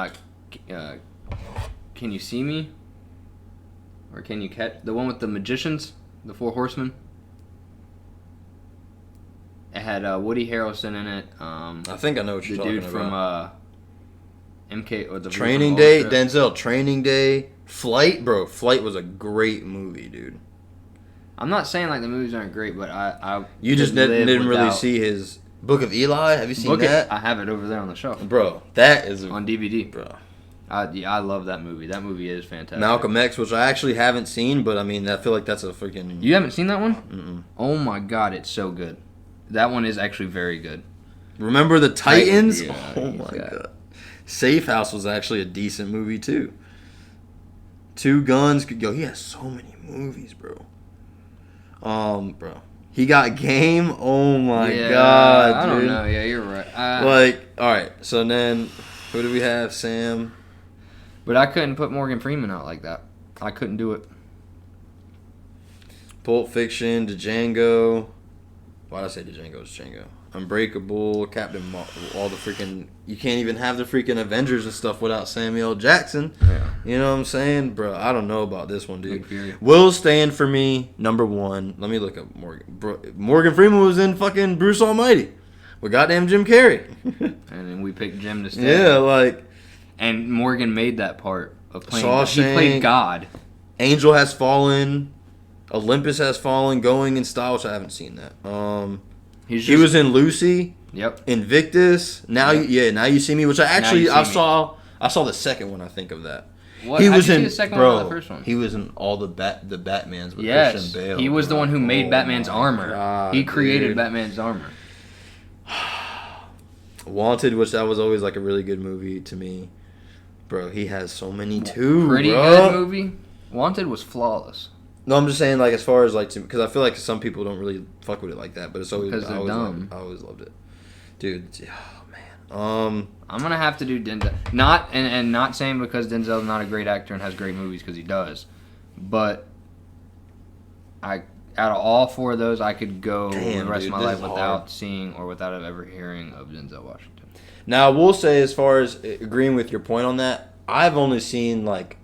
Can You See Me? Or Can You Catch the one with the magicians, the 4 horsemen? It had Woody Harrelson in it. I think I know what The you're talking dude from about. MK or the Training from Day, Ultra. Denzel, Training Day, Flight, bro. Flight was a great movie, dude. I'm not saying like the movies aren't great, but I You just could live didn't really without- see his Book of Eli. Have you seen Book it. that? I have it over there on the shelf Bro, that is on DVD. bro. I love that movie. That movie is fantastic. Malcolm X, which I actually haven't seen, but I mean, I feel like that's a freaking. You haven't seen that one? Mm-mm. Oh my god, it's so good. That one is actually very good. Remember the Titans? Yeah, oh he's my got- god. Safe House was actually a decent movie too. Two Guns. Yo, he has so many movies, bro. Bro. He got Game. Oh my god, I dude. don't know. Yeah, you're right. All right. So then, who do we have? Sam. But I couldn't put Morgan Freeman out like that. I couldn't do it. Pulp Fiction, Django. Why did I say Django? It's Django. Unbreakable, Captain all the freaking... You can't even have the freaking Avengers and stuff without Samuel L. Jackson. Yeah. You know what I'm saying? Bro, I don't know about this one, dude. Nick Fury. Will stand for me, number one. Let me look up Morgan. Morgan Freeman was in fucking Bruce Almighty with goddamn Jim Carrey. And then we picked Jim to stay. Yeah, like... And Morgan made that part of playing. Shawshank. He played God. Angel Has Fallen. Olympus Has Fallen. Going in Style, which I haven't seen that. He was in Lucy. Yep. Invictus. Now you see me, which I saw the second one. I think of that. What? He How'd was you see in the second bro. one or the first one? He was in all the Batmans with Yes. Christian Bale. He was the one who made Batman's my armor. God, he created dude. Batman's armor. Wanted, which that was always like a really good movie to me. Bro, he has so many too. Pretty bro. good movie. Wanted was flawless. No, I'm just saying, like, as far as, like, because I feel like some people don't really fuck with it like that, but it's always... Because they're dumb. I always loved it. Dude, oh, man. I'm going to have to do Denzel. Not saying because Denzel's not a great actor and has great movies, because he does. But out of all four of those, I could go the rest of my life without seeing or without ever hearing of Denzel Washington. Now, I will say, as far as agreeing with your point on that, I've only seen, like,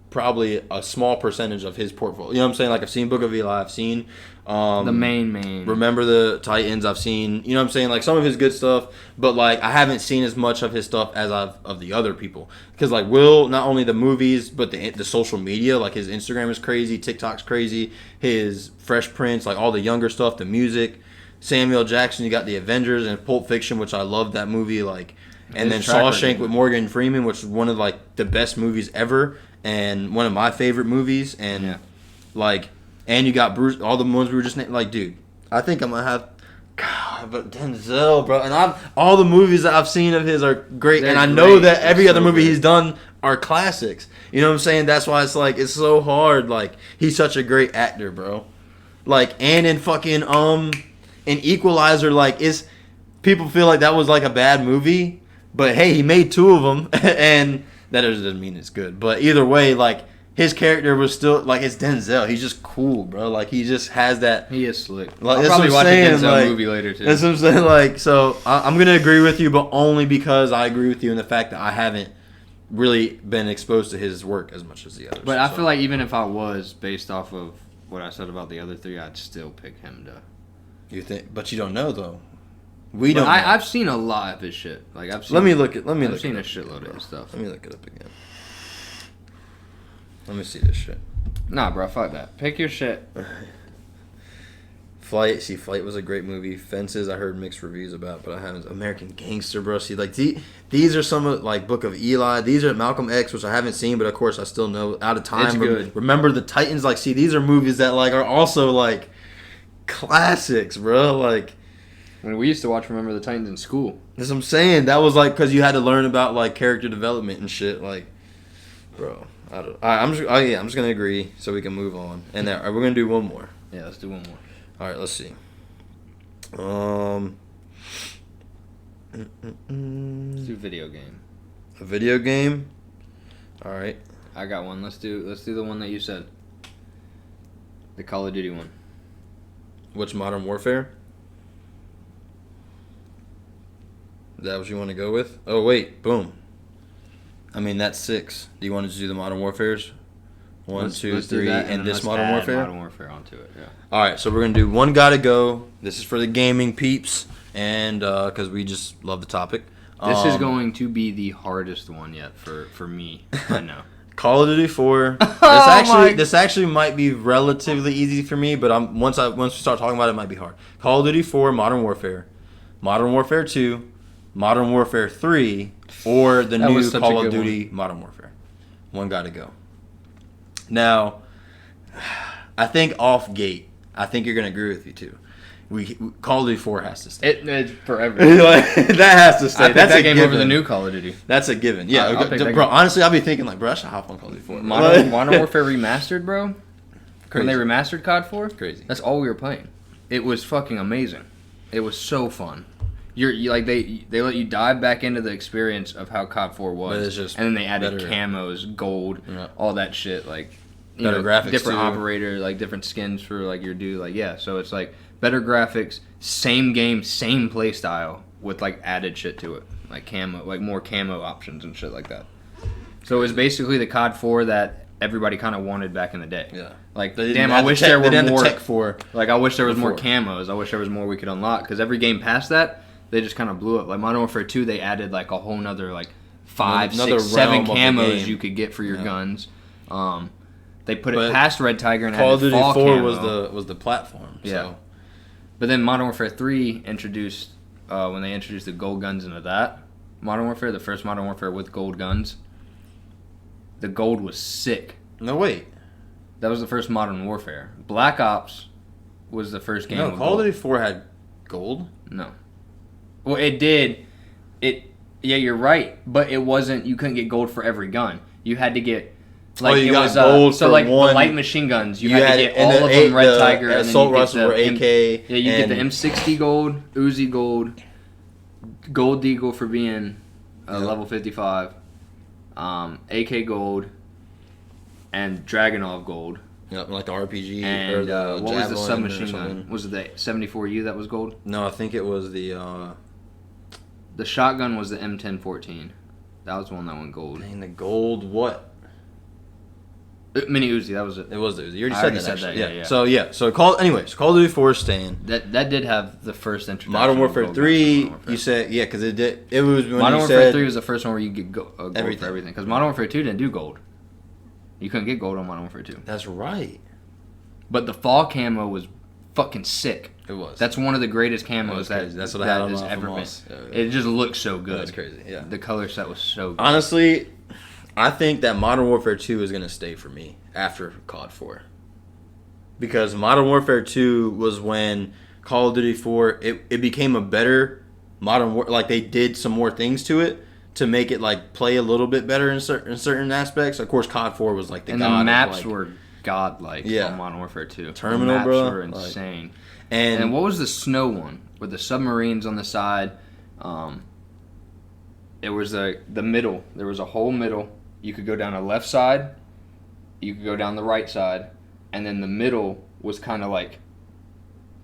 probably a small percentage of his portfolio. You know what I'm saying? Like, I've seen Book of Eli. I've seen... the main. Remember the Titans. I've seen... You know what I'm saying? Like, some of his good stuff. But, like, I haven't seen as much of his stuff as I've of the other people. Because, like, Will, not only the movies, but the social media. Like, his Instagram is crazy. TikTok's crazy. His Fresh Prince. Like, all the younger stuff. The music. Samuel Jackson. You got the Avengers and Pulp Fiction, which I love that movie. Like... And then Shawshank with Morgan Freeman, which is one of, like, the best movies ever. And one of my favorite movies. And, like, and you got Bruce, all the ones we were just naming. Like, dude, I think I'm going to have, God, but Denzel, bro. And all the movies that I've seen of his are great. They're and I great. know that every other movie good. he's done are classics. You know what I'm saying? That's why it's, like, it's so hard. Like, he's such a great actor, bro. Like, and in fucking, in Equalizer, like, people feel like that was, like, a bad movie. But, hey, he made two of them, and that doesn't mean it's good. But either way, like, his character was still, like, it's Denzel. He's just cool, bro. Like, he just has that. He is slick. Like, I'll probably watch a Denzel like, movie later, too. That's what I'm saying. Like, so I'm going to agree with you, but only because I agree with you in the fact that I haven't really been exposed to his work as much as the others. But I feel like even if I was, based off of what I said about the other three, I'd still pick him to. You think, but you don't know, though. I've seen a lot of his shit. Like I've seen. Let me look at. I've seen a shitload of his stuff. Let me look it up again. Let me see this shit. Nah, bro, fuck that. Pick your shit. Flight. See, Flight was a great movie. Fences, I heard mixed reviews about, but I haven't. American Gangster, bro. See, like these are some of like Book of Eli. These are Malcolm X, which I haven't seen, but of course I still know. Out of Time. It's good. Remember the Titans. Like, see, these are movies that like are also like classics, bro. Like. When we used to watch Remember the Titans in school. That's what I'm saying. That was like because you had to learn about like character development and shit. Like, bro, I don't. I'm just gonna agree so we can move on. And then we're gonna do one more. Yeah, let's do one more. All right, let's see. Let's do video game. A video game. All right. I got one. Let's do the one that you said. The Call of Duty one. Which Modern Warfare? Is that what you want to go with? Oh, wait. Boom. I mean, that's 6. Do you want to do the Modern Warfares? 1, 2, 3, and this Modern Warfare? Modern Warfare onto it, yeah. All right, so we're going to do One Gotta Go. This is for the gaming peeps, and because we just love the topic. This is going to be the hardest one yet for me. I know. Call of Duty 4. This actually might be relatively easy for me, but once we start talking about it, it might be hard. Call of Duty 4, Modern Warfare, Modern Warfare 2, Modern Warfare 3, or the new Call of Duty Modern Warfare. One gotta go. Now, I think off gate, I think you're gonna agree with me too. Call of Duty 4 has to stay. It's forever. That has to stay. I picked That's that a game given. over the new Call of Duty. That's a given. Yeah, I'll pick that bro. game. Honestly, I'll be thinking like, bro, I should hop on Call of Duty 4. Modern Warfare Remastered, bro. Crazy. When they remastered COD 4, Crazy. That's all we were playing. It was fucking amazing. It was so fun. You like they let you dive back into the experience of how COD 4 was, But it's just and then they added better. camos, gold, Yeah. all that shit. Like Better graphics, different too. operator, like different skins for like your dude. Like yeah, so it's like better graphics, same game, same play style with like added shit to it, like camo, like more camo options and shit like that. So it was basically the COD 4 that everybody kind of wanted back in the day. Yeah. Like, They didn't damn, have I the wish tech- there they were didn't have more. the tech for. Like, I wish there was more before. camos. I wish there was more we could unlock. Because every game past that, they just kind of blew up. Like, Modern Warfare 2, they added, like, a whole nother, like, 5, Another 6, 7 realm of the camos game. you could get for your Yeah. guns. They put But it past Red Tiger and Call of added Duty fall 4 camo. was the platform. Yeah. So. But then Modern Warfare 3 introduced, when they introduced the gold guns into that, Modern Warfare, the first Modern Warfare with gold guns, the gold was sick. No, wait. That was the first Modern Warfare. Black Ops was the first game. No, with Call gold. of Duty 4 had gold. No. Well, it did. Yeah, you're right. But it wasn't. You couldn't get gold for every gun. You had to get. Like you it got was gold so for like one- the light machine guns. You, You had had to it get in all the of them eight- Red the Tiger, and then assault you get rifles the were AK. Yeah, you get the and- M60 gold, Uzi gold, Gold Eagle for being Yep. level 55, AK gold, and Dragunov gold. Yep, like the RPG or And the what was the Javelin or submachine something. gun? Was it the 74U that was gold? No, I think it was the. The shotgun was the M1014. That was the one that went gold. Dang, the gold what? Mini Uzi, that was it. It was the Uzi. You already I said already that. said Actually. that, yeah. So Call of Duty 4 is staying. That did have the first introduction. Modern of Warfare gold 3, guns for Modern Warfare. you said because it did. It was when Modern you Warfare said 3 was the first one where you get gold for Everything. everything. Because Modern Warfare 2 didn't do gold. You couldn't get gold on Modern Warfare 2. That's right. But the fall camo was fucking sick. It was. That's one of the greatest camos that crazy. That's what I had on has my ever been. Moss. Yeah, yeah. It just looked so good. That's crazy. Yeah. The color set was so good. Honestly, I think that Modern Warfare 2 is gonna stay for me after COD 4. Because Modern Warfare 2 was when Call of Duty 4 it became a better Modern War, like they did some more things to it to make it like play a little bit better in certain aspects. Of course, COD 4 was like the and god the of, maps like, were godlike Yeah. on Modern Warfare 2. Terminal, the maps bro, were like- insane. and And what was the snow one with the submarines on the side? It was the middle. There was a whole middle. You could go down the left side, you could go down the right side, and then the middle was kind of like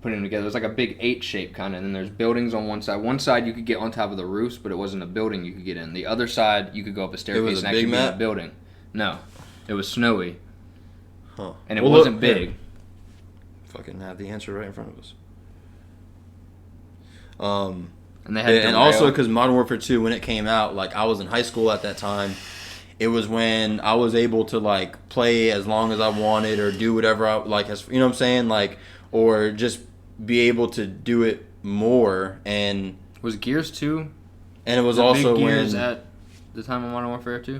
putting them together. It was like a big 8 shape kind of, and then there's buildings on one side. One side you could get on top of the roofs, but it wasn't a building you could get in. The other side you could go up a staircase a and actually big be in a map? building. No, it was snowy, huh. and it Well, wasn't look, here. big. Fucking have the answer right in front of us. And they had And derail. also because Modern Warfare 2, when it came out, like I was in high school at that time. It was when I was able to like play as long as I wanted or do whatever I like, as you know what I'm saying, like, or just be able to do it more. And Was Gears 2 it was the also big Gears when at the time of Modern Warfare 2?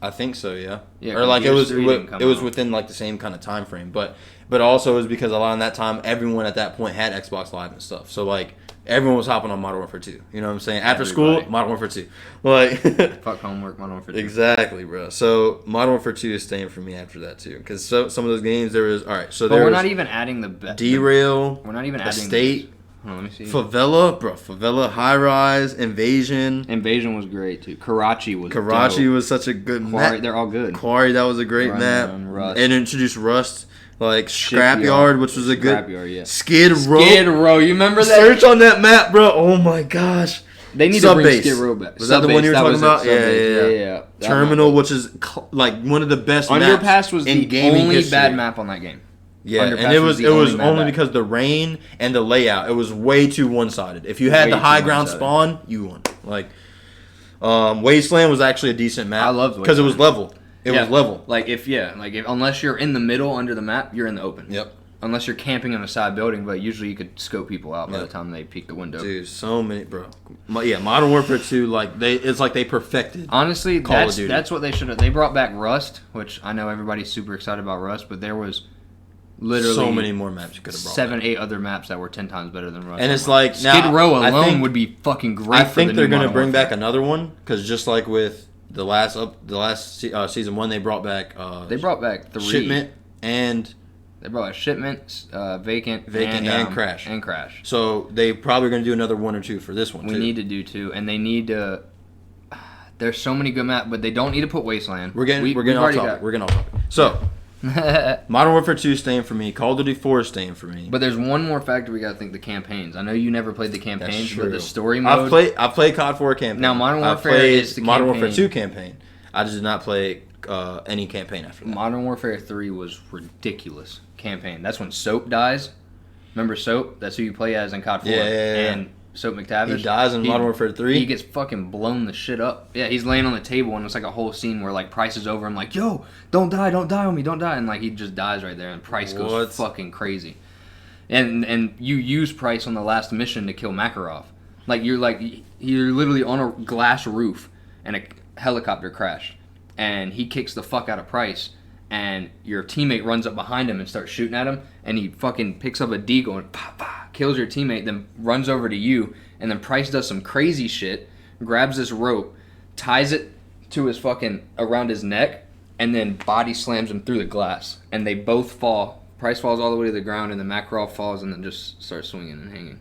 I think so, yeah. Yeah, or 'cause like Gears 3 didn't come it was out. within like the same kind of time frame, but also it was because a lot of that time everyone at that point had Xbox Live and stuff, so like everyone was hopping on Modern Warfare 2. You know what I'm saying? After school, Everybody. Modern Warfare 2. Like Fuck homework, Modern Warfare 2. exactly, bro. So Modern Warfare 2 is staying for me after that too, because some of those games there was all right. So But there we're was not even adding the Derail, We're not even adding Estate, Hold on, let me see. Favela, bro. Favela, High Rise, Invasion. Invasion was great too. Karachi was Karachi dope. was such a good Quarry, map. they're all good. Quarry, that was a great map. Rundown, Rust. And introduced Rust, like Shipyard. Scrapyard, which was a good. Scrapyard, yeah. Skid Row. Skid Row, you remember that? Search on that map, bro. Oh my gosh. They need to bring Subbase. Skid Row back. Was that the one you were Subbase, talking was it. about? Subbase, Yeah. That Terminal, map which is like one of the best Underpass maps was in the gaming only history. bad map on that game. Yeah, Underpass and it was was the it was only map only back. because the rain and the layout. It was way too one sided. If you had Way the too high ground one-sided. spawn, you won. Like, Wasteland was actually a decent map. I loved because it was level. It Yeah. was level. Like if unless you're in the middle under the map, you're in the open. Yep. Unless you're camping in a side building, but usually you could scope people out by Yep. the time they peek the window. Dude, so many, bro. Yeah, Modern Warfare 2, like it's like they perfected. Honestly, Call of that's Duty. that's what they should have. They brought back Rust, which I know everybody's super excited about Rust, but there was literally so many more maps you could have brought. 7, 8 other maps that were 10 times better than Rush. And it's like Skid now, Row I alone think- would be fucking great. I for think the they're new gonna Modern bring back Warfare. another one because just like with the last season 1, they brought back They brought back 3. Shipment and They brought back Shipment, Vacant, and Crash. And Crash. So they probably going to do another 1 or 2 for this one. We too. need to do 2, and they need to. There's so many good maps, but they don't need to put Wasteland. We're getting We've off already topic. We're getting off topic. So Modern Warfare 2 staying for me. Call of Duty 4 is staying for me. But there's one more factor we gotta think: the campaigns. I know you never played the campaigns, but the story I've mode. I've played COD 4 campaign. Now, Modern I've Warfare played is the Modern Warfare campaign. 2 campaign. I just did not play any campaign after that. Modern Warfare 3 was ridiculous campaign. That's when Soap dies. Remember Soap? That's who you play as in COD 4. Yeah. And Soap McTavish. He dies in Modern Warfare 3. He gets fucking blown the shit up. Yeah, he's laying on the table and it's like a whole scene where like Price is over him like, yo, don't die on me, don't die. And like he just dies right there and Price goes What? fucking crazy. And you use Price on the last mission to kill Makarov. You're literally on a glass roof and a helicopter crashed. And he kicks the fuck out of Price. And your teammate runs up behind him and starts shooting at him, and he fucking picks up a deagle and kills your teammate, then runs over to you, and then Price does some crazy shit, grabs this rope, ties it to his fucking around his neck, and then body slams him through the glass, and they both fall. Price falls all the way to the ground, and then Makarov falls and then just starts swinging and hanging.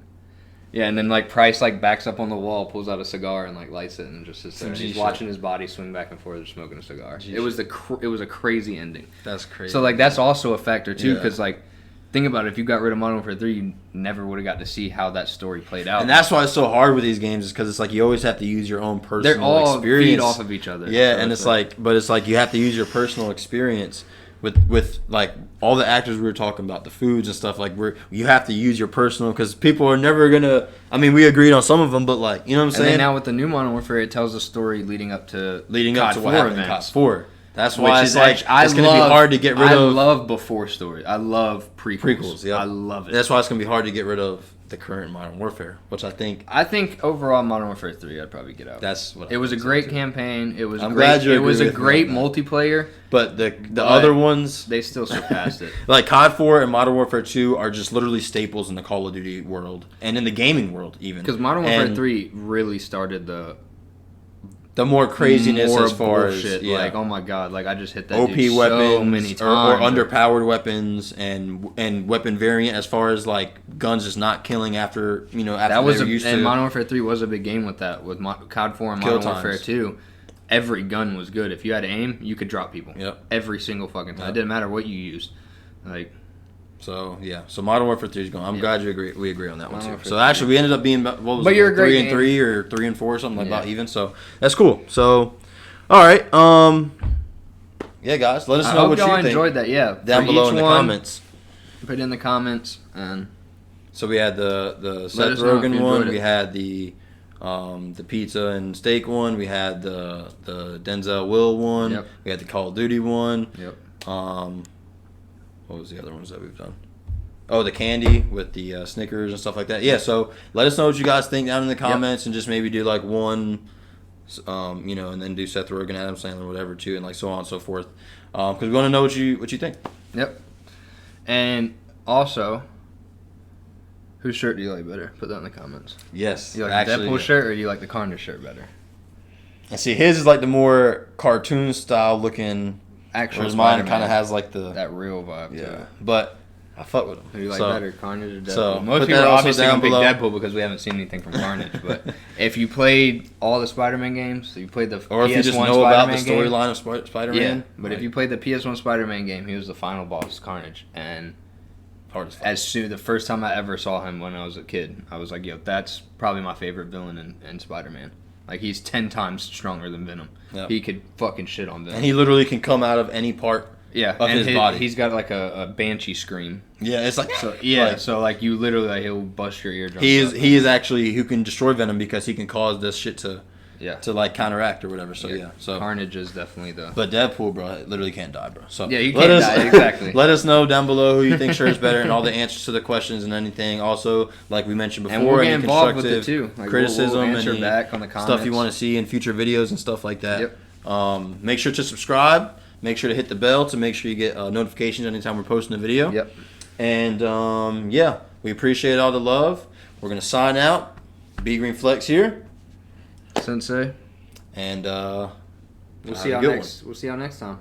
Yeah, and then like Price like backs up on the wall, pulls out a cigar and like lights it, and just sits there. And he's watching his body swing back and forth, just smoking a cigar. It was a crazy ending. That's crazy. So like that's also a factor too, Yeah. because like think about it, if you got rid of Modern Warfare 3, you never would have got to see how that story played out. And that's why it's so hard with these games is because it's like you always have to use your own personal they're all experience. feed off of each other. Yeah, So and it's like, but it's like you have to use your personal experience with like all the actors we were talking about, the foods and stuff. Like you have to use your personal because people are never gonna. I mean, we agreed on some of them, but like you know what I'm and saying. then now with the new Modern Warfare, it tells the story leading up to what COD 4 happened in events. COD 4. That's why Which it's is like actually, it's gonna be hard to get rid of. I love before story. I love prequels. Yeah, I love it. That's why it's gonna be hard to get rid of the current Modern Warfare, which I think overall Modern Warfare 3, I'd probably get out. that's what It was a great campaign. It was I'm great. glad you It was agree a with me great on that. multiplayer. But the other ones, They still surpassed it. like COD 4 and Modern Warfare 2, are just literally staples in the Call of Duty world and in the gaming world even. Because Modern Warfare And 3 really started the more craziness more as far bullshit. as yeah. Like, oh my god, like I just hit that OP dude weapons so many or times. underpowered weapons and weapon variant as far as like guns just not killing after That was they were used and to. Modern Warfare 3 was a big game with that. With COD 4 and Kill Modern Warfare times. 2, every gun was good. If you had aim, you could drop people. Yep. Every single fucking time. Yep. It didn't matter what you used. Like, So yeah, so Modern Warfare 3 is going. I'm glad you agree. We agree on that one Modern too. Warfare So 3. actually, we ended up being what was But it, you're a great 3 and game. 3 or 3 and 4 or something like Yeah. about even. So that's cool. So all right, yeah, guys, let us I know hope what you y'all think enjoyed that. Yeah, down For below each in the one, comments. Put it in the comments and So we had the Seth us know if Rogen you one. enjoyed it. We had the pizza and steak one. We had the Denzel Will one. Yep. We had the Call of Duty one. Yep. What was the other ones that we've done? Oh, the candy with the Snickers and stuff like that. Yeah, so let us know what you guys think down in the comments, and just maybe do like one, and then do Seth Rogen, Adam Sandler, whatever too, and like so on and so forth. Because we want to know what you think. Yep. And also, whose shirt do you like better? Put that in the comments. Yes, Do you like the Deadpool shirt or do you like the Carnage shirt better? And see, his is like the more cartoon style looking. Actual Whereas mine Spider-Man. kind of has like the That real vibe to yeah, it. but I fuck with him. Who do you like So, better, Carnage or Deadpool? so Most put people that are also obviously down gonna pick below. Deadpool because we haven't seen anything from Carnage. But if you played all the Spider-Man games, so you played the Or PS1 if you just know about the Spider-Man game, storyline of Spider-Man. yeah. But if you played the PS1 Spider-Man game, he was the final boss, Carnage, and hard as fuck. the first time I ever saw him when I was a kid, I was like, yo, that's probably my favorite villain in Spider-Man. Like, he's 10 times stronger than Venom. Yep. He could fucking shit on Venom. And he literally can come out of any part. yeah, of and his body. He's got like a banshee scream. Yeah, it's like So yeah, like, so like you literally like, he'll bust your eardrum. he is actually who can destroy Venom because he can cause this shit to yeah. like counteract or whatever. So yeah, so Carnage is definitely the. but Deadpool, bro, literally can't die, bro. So Yeah, you let can't us- die, exactly. Let us know down below who you think sure is better and all the answers to the questions and anything. Also, like we mentioned before, And we'll get any involved with it constructive too. Like, criticism, we'll answer any back on the comments. stuff you want to see in future videos and stuff like that. Yep. Make sure to subscribe. Make sure to hit the bell to make sure you get notifications anytime we're posting a video. Yep. And yeah, we appreciate all the love. We're gonna sign out. B Green Flex here, Sensei. and We'll see y'all next time.